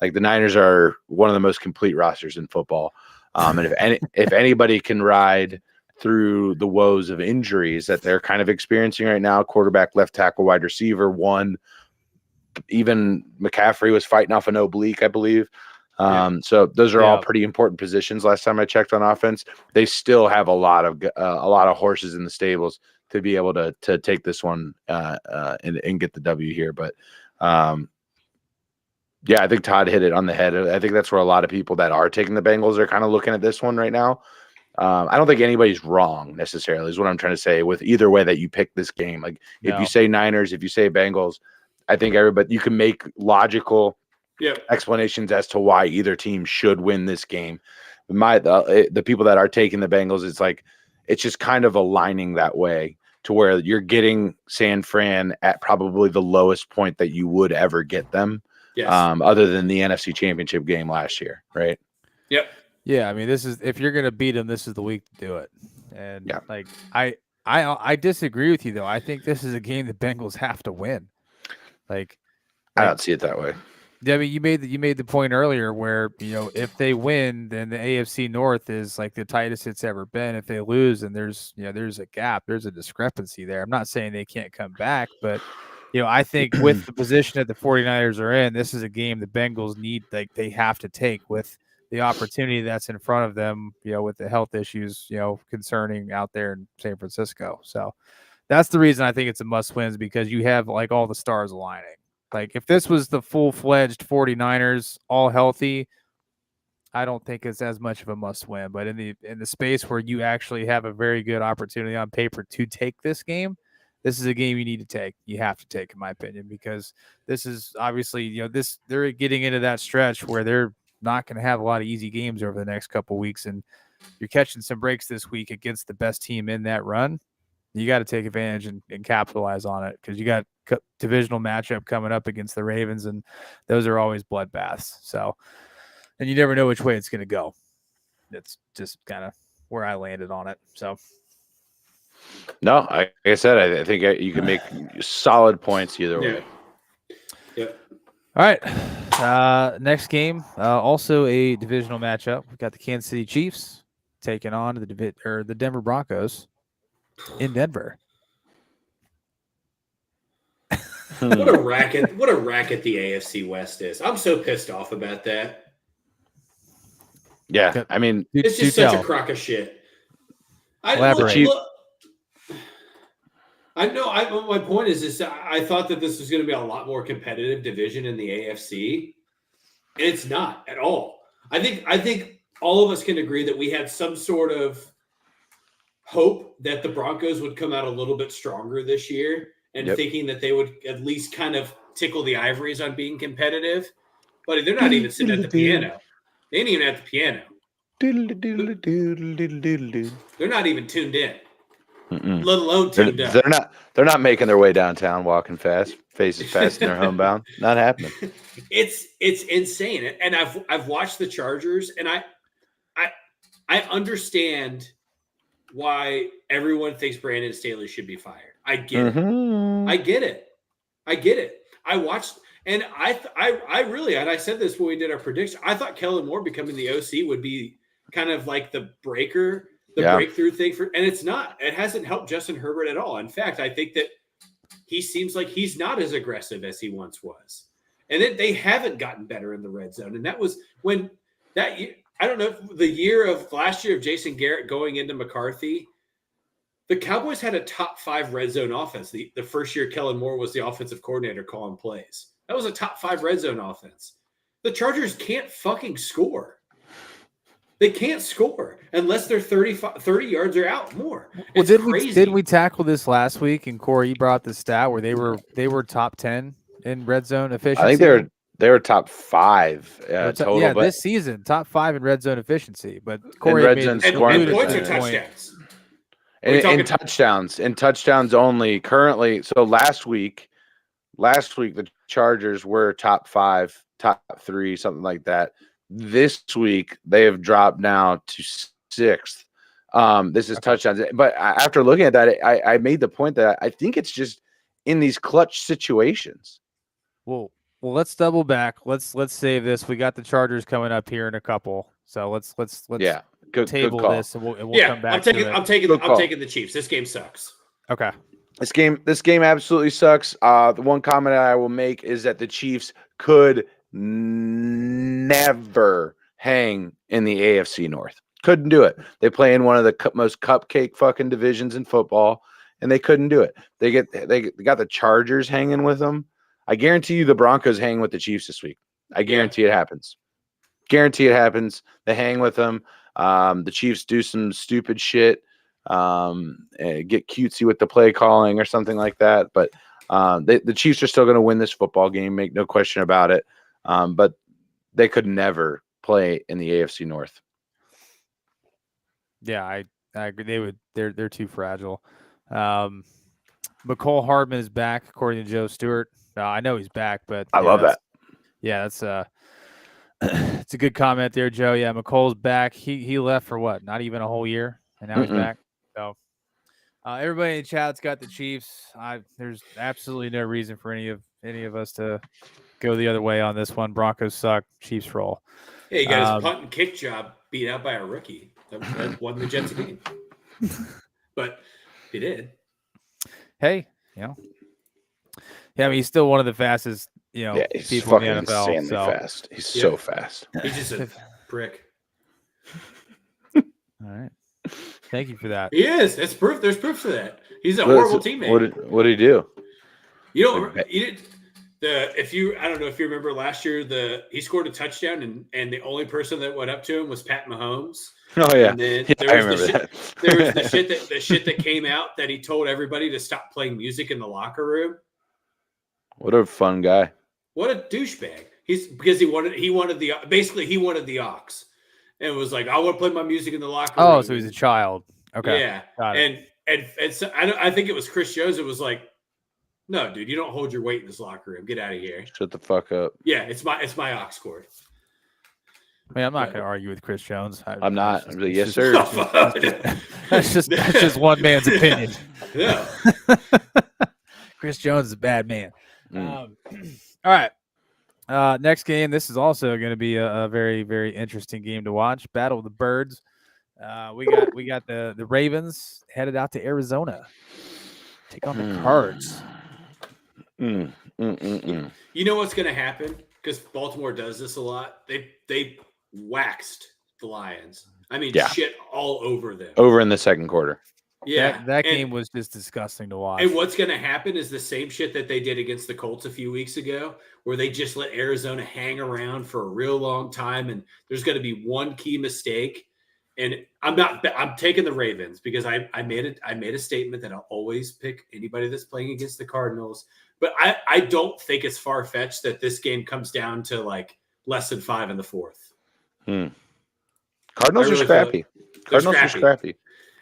Like the Niners are one of the most complete rosters in football. And if anybody can ride through the woes of injuries that they're kind of experiencing right now, quarterback, left tackle, wide receiver, one, even McCaffrey was fighting off an oblique, I believe. So those are all pretty important positions. Last time I checked on offense, they still have a lot of horses in the stables to be able to take this one and get the W here. But I think Todd hit it on the head. I think that's where a lot of people that are taking the Bengals are kind of looking at this one right now. I don't think anybody's wrong necessarily is what I'm trying to say with either way that you pick this game. Like if you say Niners, if you say Bengals, I think you can make logical explanations as to why either team should win this game. The people that are taking the Bengals, it's just kind of aligning that way to where you're getting San Fran at probably the lowest point that you would ever get them. Yes. Other than the NFC Championship game last year, right? Yep. Yeah, I mean, this is if you're gonna beat them, this is the week to do it. And I disagree with you though. I think this is a game the Bengals have to win. I don't see it that way. I mean, you made the point earlier where if they win, then the AFC North is like the tightest it's ever been. If they lose, then there's a gap, there's a discrepancy there. I'm not saying they can't come back, but I think with the position that the 49ers are in, this is a game the Bengals need, they have to take with the opportunity that's in front of them, with the health issues, concerning out there in San Francisco. So that's the reason I think it's a must win, because you have like all the stars aligning. Like if this was the full-fledged 49ers all healthy, I don't think it's as much of a must win. But in the space where you actually have a very good opportunity on paper to take this game, this is a game you need to take. You have to take, in my opinion, because this is obviously, they're getting into that stretch where they're not going to have a lot of easy games over the next couple of weeks, and you're catching some breaks this week against the best team in that run. You got to take advantage and capitalize on it, because you got divisional matchup coming up against the Ravens, and those are always bloodbaths. So, and you never know which way it's going to go. It's just kind of where I landed on it. So, no, like I said, I think you can make solid points either way. Yeah. All right. Next game, also a divisional matchup. We've got the Kansas City Chiefs taking on the Denver Broncos in Denver. What a racket the AFC West is. I'm so pissed off about that. Yeah, I mean, it's just such a crock of shit. Elaborate. My point is I thought that this was going to be a lot more competitive division in the AFC, and it's not at all. I think all of us can agree that we had some sort of hope that the Broncos would come out a little bit stronger this year, and thinking that they would at least kind of tickle the ivories on being competitive. But they're not even sitting at the piano. They ain't even at the piano. They're not even tuned in. Mm-mm. Let alone tuned up. They're not making their way downtown walking fast, faces fast, and they're homebound. Not happening. It's insane. And I've watched the Chargers, and I understand why everyone thinks Brandon Staley should be fired. I get it. I get it. I watched, And I said this when we did our prediction. I thought Kellen Moore becoming the OC would be kind of like the breakthrough thing and it's not. It hasn't helped Justin Herbert at all. In fact, I think that he seems like he's not as aggressive as he once was. And they haven't gotten better in the red zone. And that was when that year, I don't know if the last year of Jason Garrett going into McCarthy, the Cowboys had a top 5 red zone offense. The first year Kellen Moore was the offensive coordinator calling plays. That was a top 5 red zone offense. The Chargers can't fucking score. They can't score unless they're 30 yards or out more. Well, did we tackle this last week? And Corey, you brought the stat where they were top 10 in red zone efficiency. I think they were top 5 total. Yeah, this season top 5 in red zone efficienty. But Corey red zone scoring and points or touchdowns. In touchdowns only currently. So last week the Chargers were top 5, top 3, something like that. This week they have dropped now to 6th. This is touchdowns, but after looking at that, I made the point that I think it's just in these clutch situations. Well, let's double back. Let's save this. We got the Chargers coming up here in a couple, so let's table this and we'll come back. I'm taking the Chiefs. This game sucks. Okay. This game absolutely sucks. The one comment I will make is that the Chiefs could never hang in the AFC North. Couldn't do it. They play in one of the most cupcake fucking divisions in football, and they couldn't do it. They got the Chargers hanging with them. I guarantee you the Broncos hang with the Chiefs this week. I guarantee it happens. Guarantee it happens. They hang with them. The Chiefs do some stupid shit, get cutesy with the play calling or something like that. But the Chiefs are still going to win this football game, make no question about it. But they could never play in the AFC North. Yeah, I agree. They're too fragile. McCole Hardman is back, according to Joe Stewart. I know he's back, but I love that. Yeah, that's it's a good comment there, Joe. Yeah, McColl's back. He left for what? Not even a whole year, and now he's back. So everybody in the chat's got the Chiefs. There's absolutely no reason for any of us to go the other way on this one. Broncos suck. Chiefs roll. Yeah, he got his punt and kick job beat out by a rookie. That won the Jets a game. But he did. Hey, yeah, I mean, he's still one of the fastest, he's people in fucking the NFL. insanely fast. He's so fast. He's just a prick. All right. Thank you for that. He is. That's proof. There's proof for that. He's a horrible teammate. What did he do? I don't know if you remember last year, he scored a touchdown and the only person that went up to him was Pat Mahomes. Oh yeah. And then I remember that. There was the shit that came out that he told everybody to stop playing music in the locker room. What a fun guy. What a douchebag. Because he wanted the aux. And was like, I want to play my music in the locker room. Oh, so he's a child. Okay. Yeah. And so I think it was Chris Jones. It was like, no, dude, you don't hold your weight in this locker room. Get out of here. Shut the fuck up. Yeah, it's my aux cord. I mean, I'm not going to argue with Chris Jones. I'm not. Yes, sir. That's just one man's opinion. Yeah. Chris Jones is a bad man. All right. Next game. This is also going to be a very, very interesting game to watch. Battle of the Birds. We got the Ravens headed out to Arizona. Take on the Cards. You know what's going to happen? Because Baltimore does this a lot. They waxed the Lions. I mean, shit all over them. Over in the second quarter. Yeah. That game was just disgusting to watch. And what's going to happen is the same shit that they did against the Colts a few weeks ago, where they just let Arizona hang around for a real long time. And there's going to be one key mistake. And I'm taking the Ravens because I made a statement that I'll always pick anybody that's playing against the Cardinals. But I don't think it's far-fetched that this game comes down to like less than 5 in the fourth. Cardinals are scrappy. Cardinals are scrappy.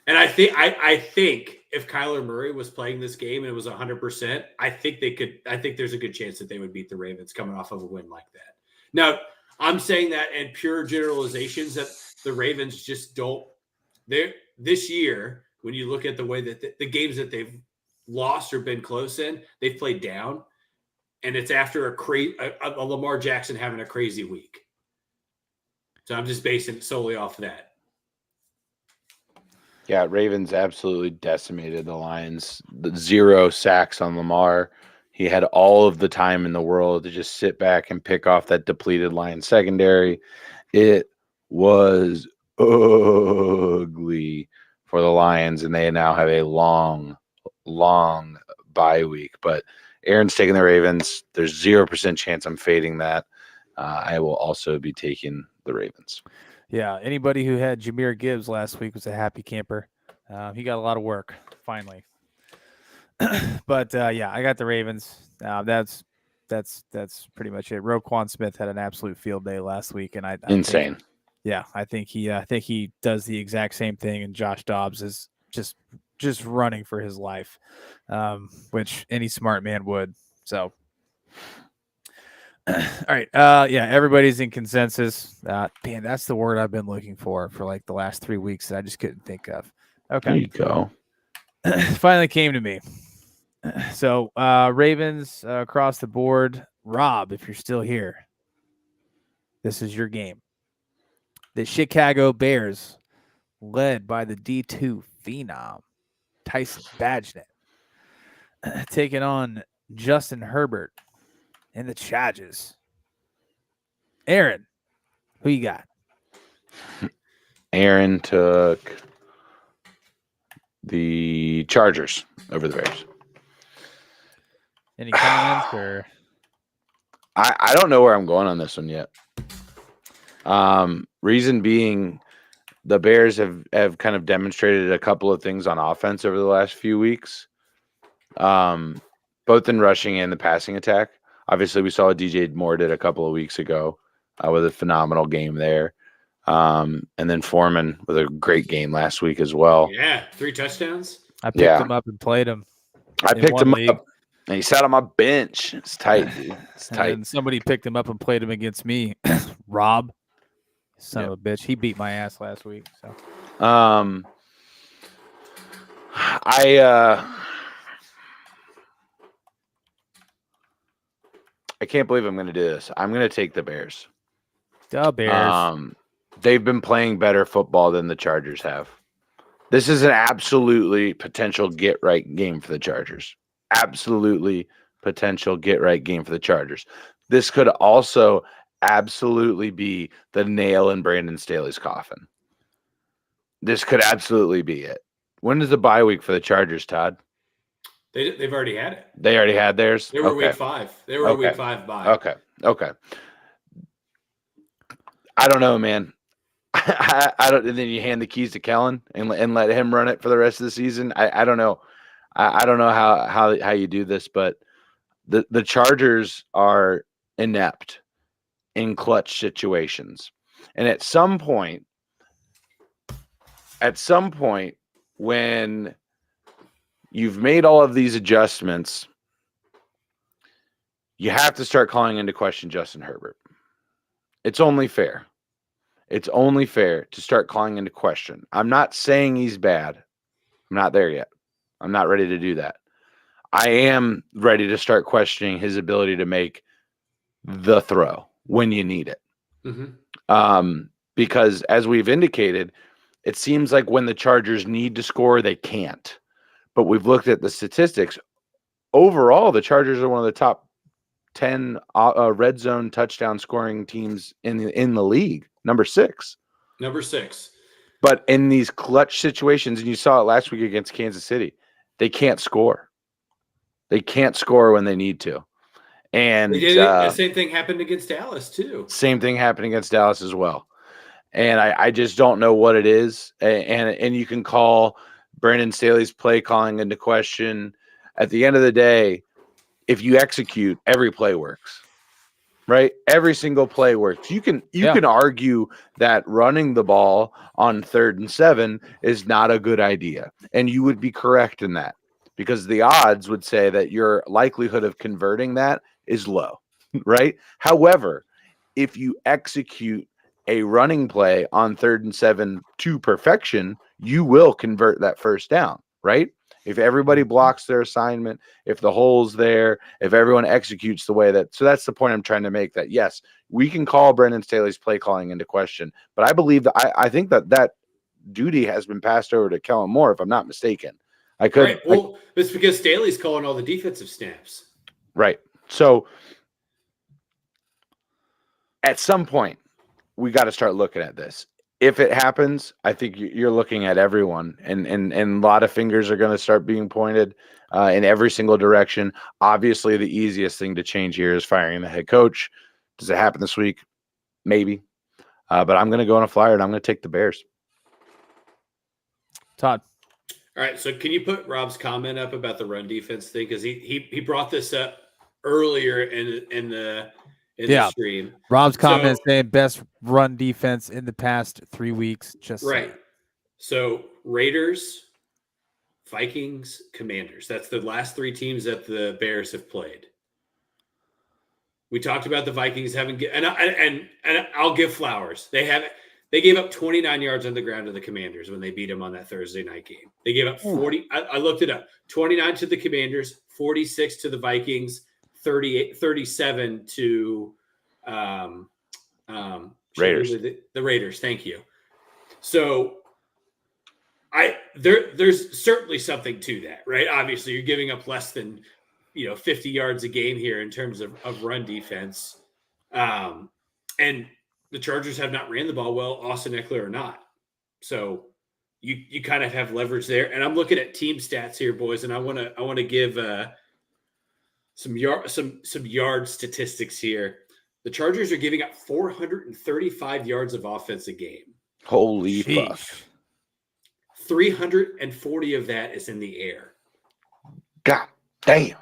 And I think if Kyler Murray was playing this game and it was 100%, I think there's a good chance that they would beat the Ravens coming off of a win like that. Now, I'm saying that in pure generalizations that the Ravens just don't. This year, when you look at the way that the games that they've lost or been close in, they've played down. and it's after a Lamar Jackson having a crazy week. So I'm just basing it solely off that. Yeah, Ravens absolutely decimated the Lions. The 0 sacks on Lamar. He had all of the time in the world to just sit back and pick off that depleted Lions secondary. It was ugly for the Lions, and they now have a long bye week. But Aaron's taking the Ravens. There's 0% chance I'm fading that. I will also be taking the Ravens. Yeah, anybody who had Jahmyr Gibbs last week was a happy camper. He got a lot of work finally. But yeah, I got the Ravens. That's pretty much it. Roquan Smith had an absolute field day last week, and I Insane. I think he does the exact same thing, and Josh Dobbs is just running for his life, which any smart man would. So, all right, yeah, everybody's in consensus. Man, that's the word I've been looking for like the last 3 weeks that I just couldn't think of. Okay, There you go. finally came to me. So, Ravens across the board. Rob, if you're still here, this is your game. The Chicago Bears, led by the D2 phenom, Tyson Bagent, taking on Justin Herbert and the Chargers. Aaron, who you got? Aaron took the Chargers over the Bears. Any comments or? I don't know where I'm going on this one yet. Reason being, the Bears have kind of demonstrated a couple of things on offense over the last few weeks, both in rushing and the passing attack. Obviously, we saw what DJ Moore did a couple of weeks ago with a phenomenal game there. And then Foreman with a great game last week as well. Yeah, 3 touchdowns. I picked him up and played him. I in picked one him league. up, and he sat on my bench. It's tight, dude. It's tight. And somebody picked him up and played him against me. Rob, son of a bitch. He beat my ass last week. So I can't believe I'm going to do this. I'm going to take the Bears. the Bears. They've been playing better football than the Chargers have. This is an absolutely potential get-right game for the Chargers. Absolutely potential get-right game for the Chargers. This could also absolutely be the nail in Brandon Staley's coffin. This could absolutely be it. When is the bye week for the Chargers, Todd? They've already had it. They already had theirs? They were week 5. They were a week 5 bye. Okay. I don't know, man. I don't. And then you hand the keys to Kellen and let him run it for the rest of the season. I don't know. I don't know how you do this, but the Chargers are inept in clutch situations, and at some point, when you've made all of these adjustments, you have to start calling into question Justin Herbert. It's only fair. It's only fair to start calling into question. I'm not saying he's bad. I'm not there yet. I'm not ready to do that. I am ready to start questioning his ability to make the throw when you need it. Mm-hmm. Because as we've indicated, it seems like when the Chargers need to score, they can't. But we've looked at the statistics. Overall, the Chargers are one of the top 10 red zone touchdown scoring teams in the league. Number 6. But in these clutch situations, and you saw it last week against Kansas City, they can't score. They can't score when they need to. And the same thing happened against Dallas too. Same thing happened against Dallas as well. And I just don't know what it is. And you can call Brandon Staley's play calling into question. At the end of the day, if you execute, every play works. Right? Every single play works. You can argue that running the ball on 3rd and 7 is not a good idea. And you would be correct in that, because the odds would say that your likelihood of converting that is low. Right? However, if you execute a running play on 3rd and 7 to perfection, you will convert that first down. Right? If everybody blocks their assignment, if the hole's there, if everyone executes the way that, so that's the point I'm trying to make, that yes, we can call Brandon Staley's play calling into question, but I believe that I think that duty has been passed over to Kellen Moore, if I'm not mistaken. Right. Well, it's because Staley's calling all the defensive snaps. Right. So at some point, we got to start looking at this. If it happens, I think you're looking at everyone, and a lot of fingers are going to start being pointed in every single direction. Obviously, the easiest thing to change here is firing the head coach. Does it happen this week? Maybe. But I'm going to go on a flyer, and I'm going to take the Bears. Todd. All right. So can you put Rob's comment up about the run defense thing? Because he brought this up earlier in the stream. Rob's comment saying best run defense in the past 3 weeks. Just right. So Raiders, Vikings, Commanders. That's the last 3 teams that the Bears have played. We talked about the Vikings having, and I'll give flowers. They gave up 29 yards on the ground to the Commanders when they beat them on that Thursday night game. They gave up 40. I looked it up. 29 to the Commanders, 46 to the Vikings, 37 to Raiders. The Raiders. Thank you. So there's certainly something to that, right? Obviously, you're giving up less than 50 yards a game here in terms of run defense. And the Chargers have not ran the ball well, Austin Eckler or not. So you kind of have leverage there. And I'm looking at team stats here, boys, and I want to give some yard statistics here. The Chargers are giving up 435 yards of offense a game. Holy fuck. 340 of that is in the air. God damn.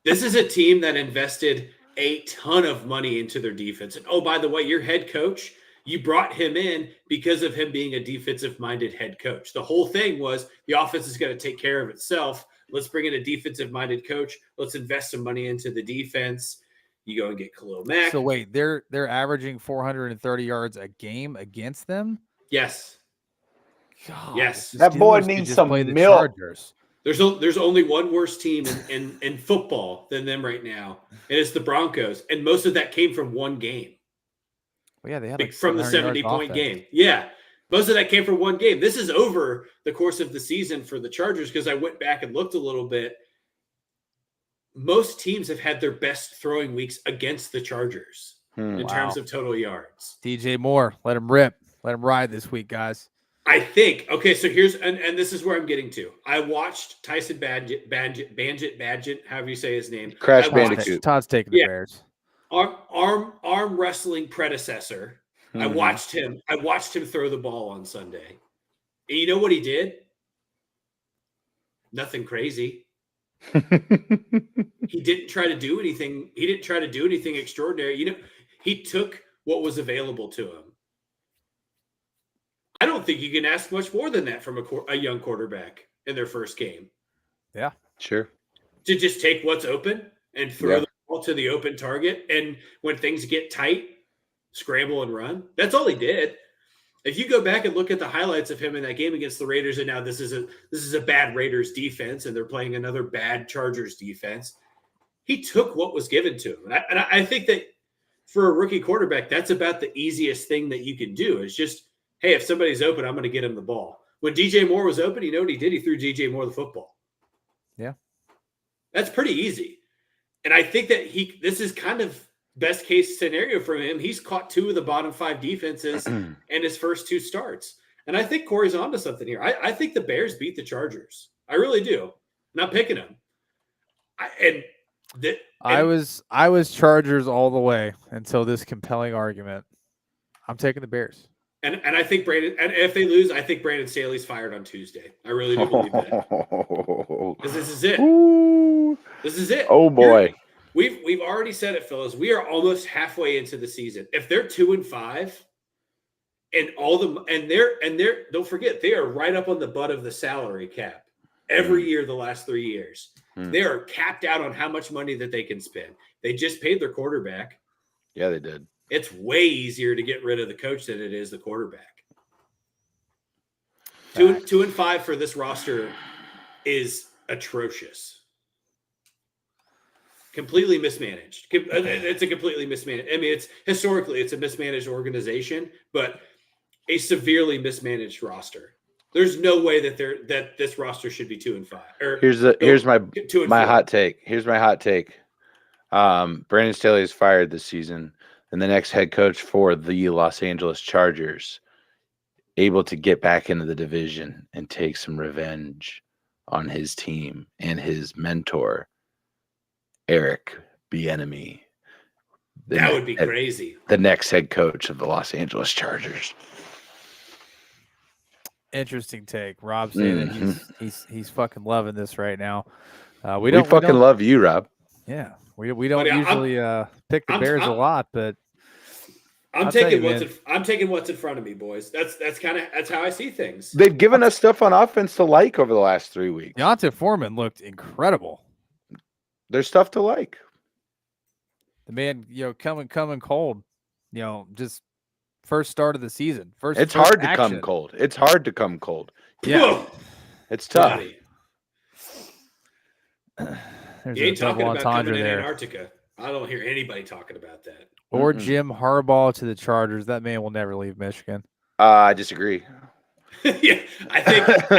This is a team that invested a ton of money into their defense. And oh, by the way, your head coach, you brought him in because of him being a defensive-minded head coach. The whole thing was the offense is going to take care of itself. Let's bring in a defensive-minded coach. Let's invest some money into the defense. You go and get Khalil Mack. So wait, they're averaging 430 yards a game against them? Yes. God, yes. That boy needs some milk. Chargers. There's only one worse team in football than them right now, and it's the Broncos. And most of that came from one game. Well, yeah, they had from the 70-point game. Yeah, most of that came from one game. This is over the course of the season for the Chargers because I went back and looked a little bit. Most teams have had their best throwing weeks against the Chargers in terms of total yards. DJ Moore, let him rip. Let him ride this week, guys. I think, okay, so here's, and this is where I'm getting to. I watched Tyson Badgett, however you say his name. Crash Bandicoot. Todd's taking the Bears. Arm wrestling predecessor. Mm-hmm. I watched him throw the ball on Sunday. And you know what he did? Nothing crazy. He didn't try to do anything. He didn't try to do anything extraordinary. He took what was available to him. I don't think you can ask much more than that from a young quarterback in their first game. Yeah, sure. To just take what's open and throw the ball to the open target. And when things get tight, scramble and run. That's all he did. If you go back and look at the highlights of him in that game against the Raiders, and now this is a bad Raiders defense, and they're playing another bad Chargers defense. He took what was given to him. And I think that for a rookie quarterback, that's about the easiest thing that you can do. It's just, hey, if somebody's open, I'm going to get him the ball. When DJ Moore was open, you know what he did? He threw DJ Moore the football. Yeah. That's pretty easy. And I think that this is kind of best case scenario for him. He's caught 2 of the bottom 5 defenses in his first 2 starts. And I think Corey's onto something here. I think the Bears beat the Chargers. I really do. I'm not picking them. I was Chargers all the way until this compelling argument. I'm taking the Bears. And I think if they lose, I think Brandon Staley's fired on Tuesday. I really do believe that. Because this is it. Ooh. This is it. Oh boy. We've already said it, fellas. We are almost halfway into the season. If they're 2-5, and they're don't forget, they are right up on the butt of the salary cap every year the last 3 years. They are capped out on how much money that they can spend. They just paid their quarterback. Yeah, they did. It's way easier to get rid of the coach than it is the quarterback. Facts. 2-5 for this roster is atrocious. Completely mismanaged. It's a completely mismanaged. I mean, it's historically it's a mismanaged organization, but a severely mismanaged roster. There's no way that this roster should be 2-5. Or Here's my 2-4. hot take. Here's my hot take. Brandon Staley is fired this season, and the next head coach for the Los Angeles Chargers able to get back into the division and take some revenge on his team and his mentor, Eric Bieniemy. That would be crazy. The next head coach of the Los Angeles Chargers. Interesting take. Rob saying that he's fucking loving this right now. We love you, Rob. Yeah, we don't usually pick the Bears a lot, but I'm taking what's in front of me, boys. That's how I see things. They've given us stuff on offense to like over the last 3 weeks. Deontay Foreman looked incredible. There's stuff to like. The man, coming cold. Just first start of the season. It's hard to come cold. It's hard to come cold. Yeah, it's tough. There's you ain't a talking double about coming entendre in there. Antarctica. I don't hear anybody talking about that. Or Jim Harbaugh to the Chargers. That man will never leave Michigan. I disagree. Yeah, I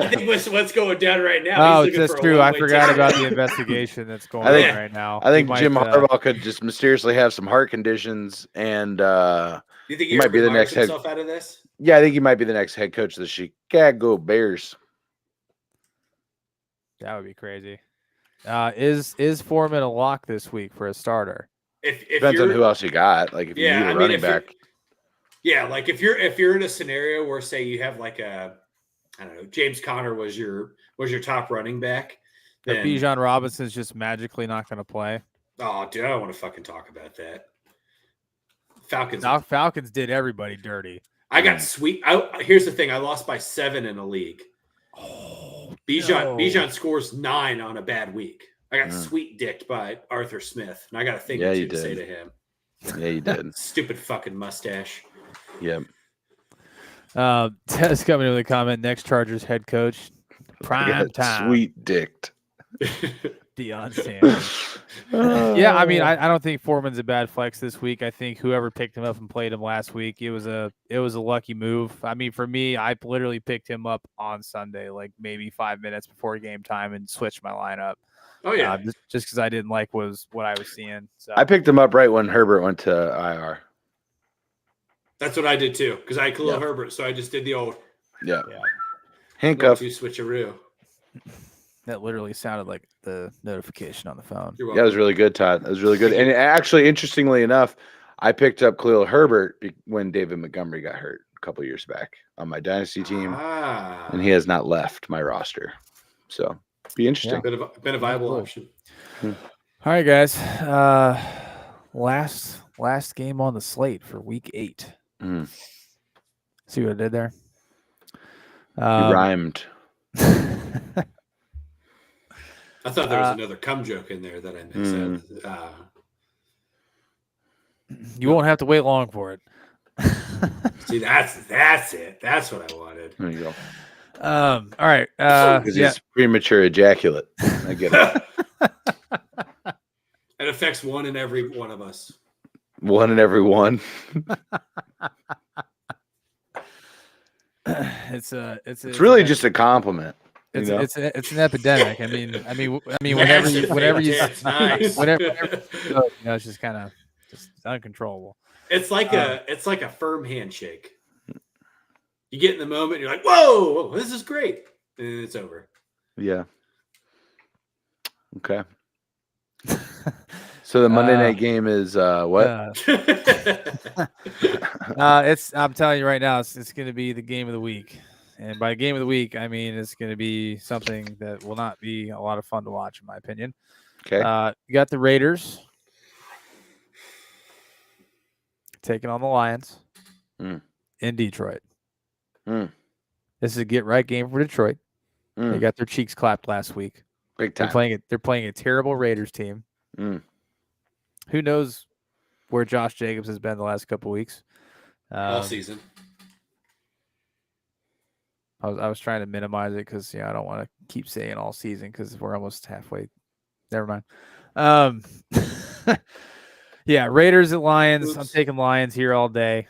think what's going down right now. Oh, that's true. I forgot about the investigation that's going on right now. I think Jim Harbaugh could just mysteriously have some heart conditions, and you think he might be the next head. Out of this? Yeah, I think he might be the next head coach of the Chicago Bears. That would be crazy. Is Foreman a lock this week for a starter? If depends on who else you got. Like if you need a running back. Yeah, like if you're in a scenario where say you have like James Conner was your top running back. Then Bijan Robinson's just magically not going to play. Oh, dude, I don't want to fucking talk about that. Falcons did everybody dirty. I got sweet. Here's the thing: I lost by 7 in a league. Oh, Bijan scores 9 on a bad week. I got sweet dicked by Arthur Smith, and I got a thing to say to him. Yeah, you did. Stupid fucking mustache. Yep. Ted's coming with a comment. Next Chargers head coach, prime time. Sweet dicked. Deion Sanders. Yeah, I mean, I don't think Foreman's a bad flex this week. I think whoever picked him up and played him last week, it was a lucky move. I mean, for me, I literally picked him up on Sunday, like maybe 5 minutes before game time, and switched my lineup. Oh yeah, just because I didn't like what I was seeing. So I picked him up right when Herbert went to IR. That's what I did too, because I had Khalil Herbert, so I just did the old handcuff. You switcheroo. That literally sounded like the notification on the phone. Yeah, it was really good, Todd. It was really good. And actually, interestingly enough, I picked up Khalil Herbert when David Montgomery got hurt a couple years back on my dynasty team, and he has not left my roster. So, be interesting. Yeah. Been a viable option. All right, guys. Last game on the slate for week 8. See what I did there? You rhymed. I thought there was another cum joke in there that I missed. You won't have to wait long for it. See, that's it. That's what I wanted. There you go. All right. It's premature ejaculate. I get it. It affects one in every one of us. One in every one. It's really just a compliment. It's an epidemic. I mean, whenever you it's just kind of just uncontrollable. It's like a firm handshake. You get in the moment, you're like, whoa, this is great, and then it's over. Yeah. Okay. So the Monday night game is what? I'm telling you right now, it's going to be the game of the week. And by game of the week, I mean it's going to be something that will not be a lot of fun to watch, in my opinion. Okay. You got the Raiders taking on the Lions in Detroit. This is a get-right game for Detroit. They got their cheeks clapped last week. Big time. They're playing a terrible Raiders team. Who knows where Josh Jacobs has been the last couple weeks? All season. I was trying to minimize it because I don't want to keep saying all season because we're almost halfway. Never mind. Yeah, Raiders at Lions. I'm Oops. taking Lions here all day.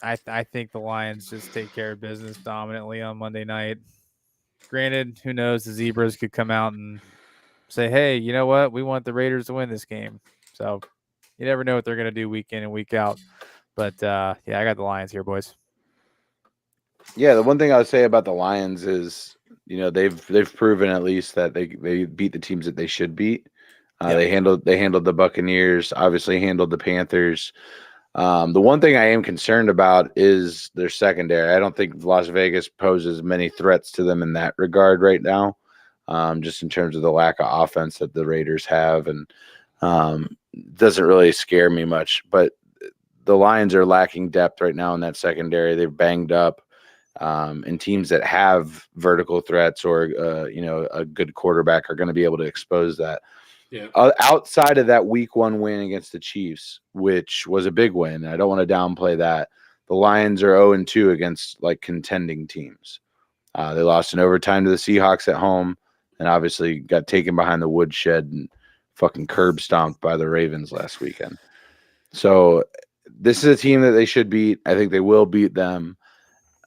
I think the Lions just take care of business dominantly on Monday night. Granted, who knows? The Zebras could come out and say, "Hey, you know what? We want the Raiders to win this game." So you never know what they're going to do week in and week out. But yeah, I got the Lions here, boys. Yeah, the one thing I would say about the Lions is, they've proven at least that they beat the teams that they should beat. Yep. They handled the Buccaneers, obviously handled the Panthers. The one thing I am concerned about is their secondary. I don't think Las Vegas poses many threats to them in that regard right now, just in terms of the lack of offense that the Raiders have, and doesn't really scare me much. But the Lions are lacking depth right now in that secondary. They're banged up. And teams that have vertical threats or a good quarterback are going to be able to expose that. Yeah. Outside of that week 1 win against the Chiefs, which was a big win, I don't want to downplay that. The Lions are 0-2 against like contending teams. They lost in overtime to the Seahawks at home, and obviously got taken behind the woodshed and fucking curb stomped by the Ravens last weekend. So this is a team that they should beat. I think they will beat them.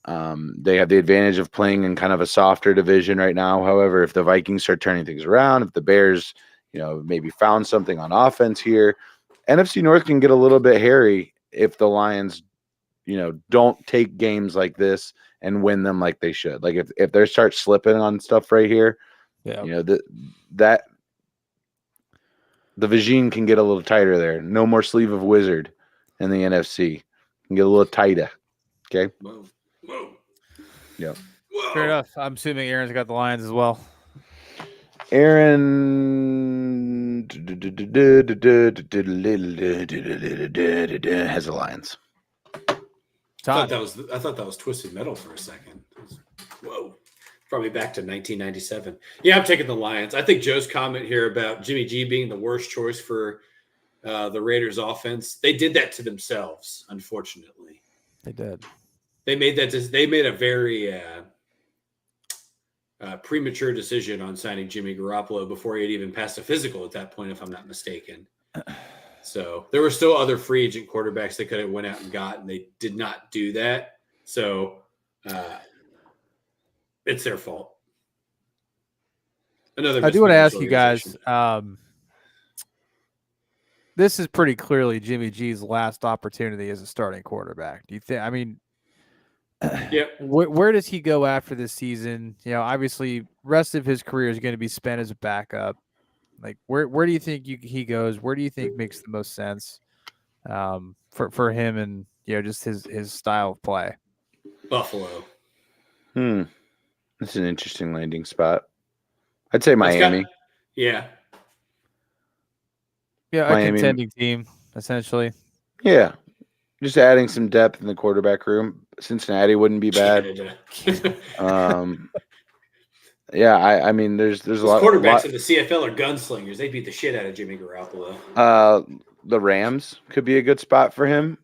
They have the advantage of playing in kind of a softer division right now. However, if the Vikings start turning things around, if the Bears, maybe found something on offense here, NFC North can get a little bit hairy if the Lions, don't take games like this and win them like they should. Like if they start slipping on stuff right here, the Vagine can get a little tighter there. No more sleeve of wizard in the NFC. Can get a little tighter. Okay. Whoa. Yeah. Fair enough. I'm assuming Aaron's got the Lions as well. Aaron has the Lions. I thought that was Twisted Metal for a second. Whoa. Probably back to 1997. Yeah, I'm taking the Lions. I think Joe's comment here about Jimmy G being the worst choice for the Raiders offense, they did that to themselves, unfortunately. They did. They made a very premature decision on signing Jimmy Garoppolo before he had even passed a physical at that point, if I'm not mistaken. So there were still other free agent quarterbacks they could have went out and got, and they did not do that. So it's their fault. I do want to ask you guys, this is pretty clearly Jimmy G's last opportunity as a starting quarterback. Do you think, yeah. Where does he go after this season? Obviously, rest of his career is going to be spent as a backup. Like, where do you think he goes? Where do you think makes the most sense for him and just his style of play? Buffalo. That's an interesting landing spot. I'd say Miami. Yeah, Miami. A contending team essentially. Yeah. Just adding some depth in the quarterback room. Cincinnati wouldn't be bad. Yeah, I mean, there's a lot. Quarterbacks in the CFL are gunslingers. They beat the shit out of Jimmy Garoppolo. The Rams could be a good spot for him.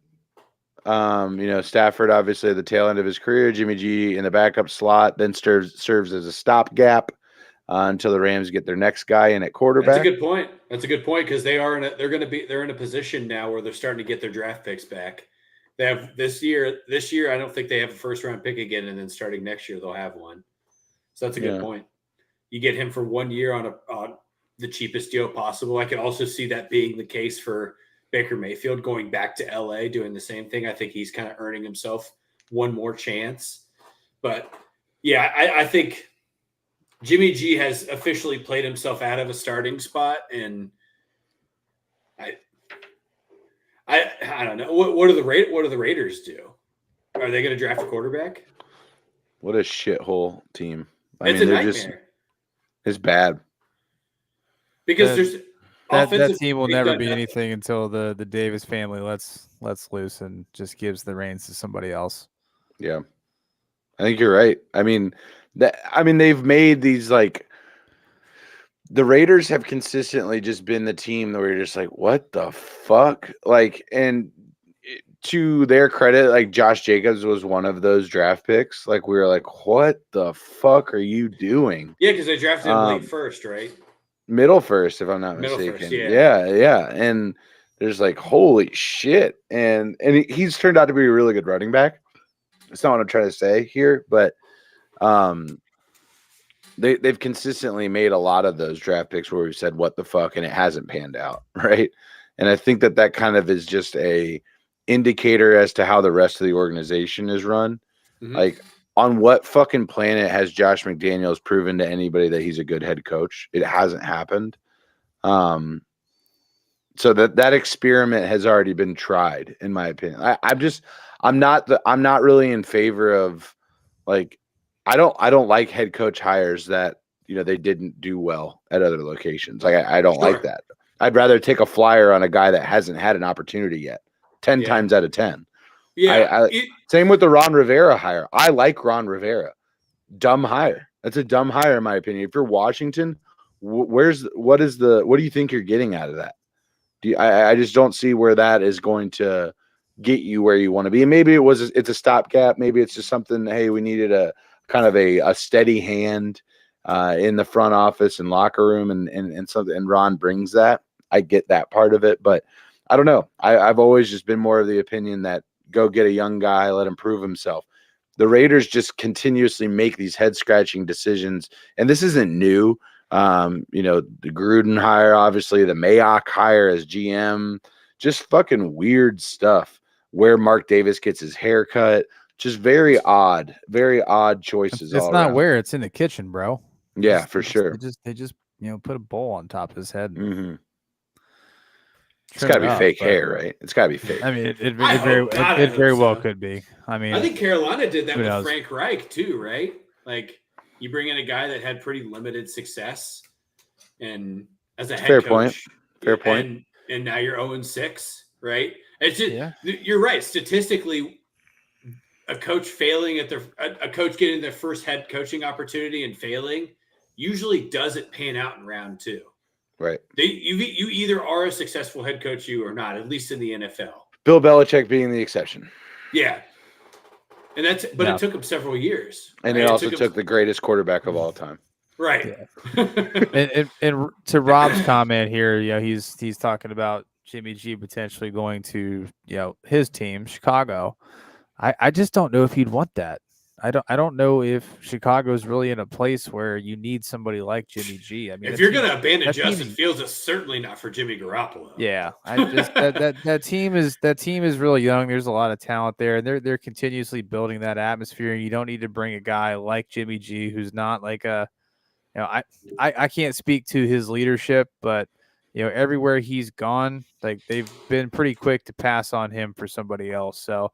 Stafford obviously at the tail end of his career. Jimmy G in the backup slot, then serves as a stopgap until the Rams get their next guy in at quarterback. That's a good point. That's a good point because they're in a position now where they're starting to get their draft picks back. They have this year. I don't think they have a first round pick again, and then starting next year they'll have one. So that's a good point. You get him for 1 year on the cheapest deal possible. I could also see that being the case for Baker Mayfield going back to LA, doing the same thing. I think he's kind of earning himself one more chance. But yeah, I think Jimmy G has officially played himself out of a starting spot, and I don't know. What do the Raiders do? Are they going to draft a quarterback? What a shithole team. It's a nightmare. It's bad. Because that team will never be anything until the Davis family lets loose and just gives the reins to somebody else. Yeah. I think you're right. They've made these the Raiders have consistently just been the team that we're just like, what the fuck? And to their credit, like Josh Jacobs was one of those draft picks. Like we were like, what the fuck are you doing? Yeah, because they drafted him late first, right? Middle first, if I'm not Middle mistaken. first, yeah. Yeah. And there's like, holy shit. And he's turned out to be a really good running back. That's not what I'm trying to say here, but they've consistently made a lot of those draft picks where we've said what the fuck, and it hasn't panned out, right? And I think that kind of is just a indicator as to how the rest of the organization is run. Mhm. Like, on what fucking planet has Josh McDaniels proven to anybody that he's a good head coach? It hasn't happened. So that experiment has already been tried, in my opinion. I'm not really in favor of, like, I don't like head coach hires that, you know, they didn't do well at other locations. Like I don't like that. I'd rather take a flyer on a guy that hasn't had an opportunity yet. 10 times out of 10. Yeah. Same with the Ron Rivera hire. I like Ron Rivera. Dumb hire. That's a dumb hire, in my opinion. If you're Washington, what do you think you're getting out of that? I just don't see where that is going to get you where you want to be. And maybe it's a stopgap. Maybe it's just something, hey, we needed a kind of a steady hand in the front office and locker room, and something, and Ron brings that. I get that part of it, but I don't know. I've always just been more of the opinion that go get a young guy, let him prove himself. The Raiders just continuously make these head-scratching decisions, and this isn't new. You know, the Gruden hire, obviously, the Mayock hire as GM, just fucking weird stuff. Where Mark Davis gets his haircut, just very odd choices. It's all not around. where, it's in the kitchen, bro. Yeah, for sure. They just put a bowl on top of his head. Mm-hmm. It's got to be fake hair, right? It's got to be fake. I mean, it very well could be. I mean, I think Carolina did that with Frank Reich too, right? Like, you bring in a guy that had pretty limited success, and as a head coach, fair point. And now you're 0-6, right? It's just you're right. Statistically, a coach failing at a coach getting their first head coaching opportunity and failing usually doesn't pan out in round 2. Right. You either are a successful head coach, you or not, at least in the NFL. Bill Belichick being the exception. Yeah. And it took him several years. And it also took the greatest quarterback of all time. Right. Yeah. and to Rob's comment here, he's talking about Jimmy G potentially going to, his team, Chicago. I just don't know if he'd want that. I don't know if Chicago is really in a place where you need somebody like Jimmy G. I mean, if you're going to abandon Justin Fields, it's certainly not for Jimmy Garoppolo. Yeah, that team is really young. There's a lot of talent there, and they're continuously building that atmosphere. You don't need to bring a guy like Jimmy G, who's not like I can't speak to his leadership, but everywhere he's gone, like they've been pretty quick to pass on him for somebody else. So.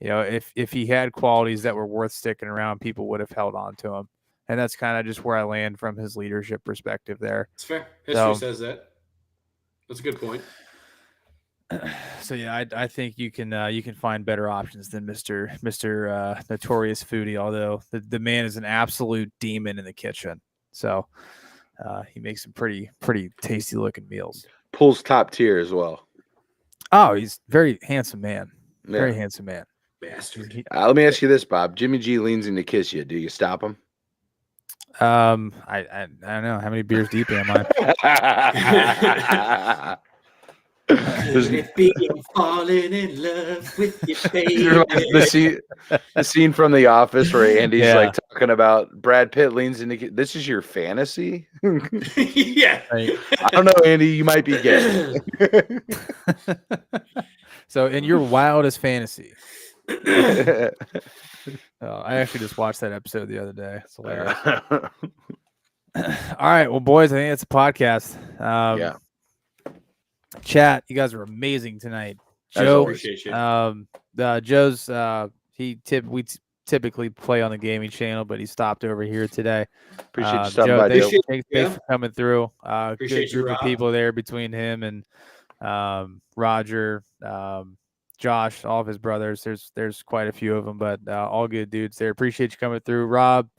If he had qualities that were worth sticking around, people would have held on to him. And that's kind of just where I land from his leadership perspective there. It's fair. History says that. That's a good point. So, yeah, I think you can find better options than Mr. Notorious Foodie, although the man is an absolute demon in the kitchen. So he makes some pretty tasty looking meals. Pulls top tier as well. Oh, he's very handsome man. Yeah. Very handsome man. Bastard. Let me ask you this, Bob. Jimmy G leans in to kiss you. Do you stop him? I don't know. How many beers deep am I? Falling in love with you, baby. the scene from The Office where Andy's like talking about Brad Pitt leans into. This is your fantasy. Yeah. Right. I don't know, Andy. You might be gay. So, in your wildest fantasy. I actually just watched that episode the other day. It's hilarious. All right, well, boys, I think it's a podcast. Yeah. Chat, you guys are amazing tonight. Joe, appreciate you. Joe's we typically play on the gaming channel, but he stopped over here today. Appreciate you stopping by, Joe. Thanks for coming through. Appreciate good group of people there between him and Roger, Josh, all of his brothers. There's quite a few of them, but all good dudes there. Appreciate you coming through. Rob,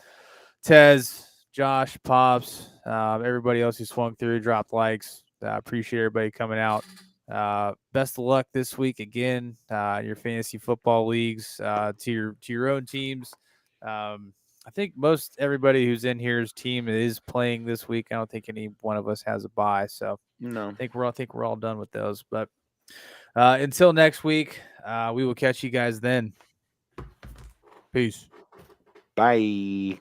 Tez, Josh, Pops, everybody else who swung through, dropped likes. Appreciate everybody coming out. Best of luck this week again, your fantasy football leagues, to your own teams. I think most everybody who's in here's team is playing this week. I don't think any one of us has a bye, so No. I think we're all done with those. But until next week, we will catch you guys then. Peace. Bye.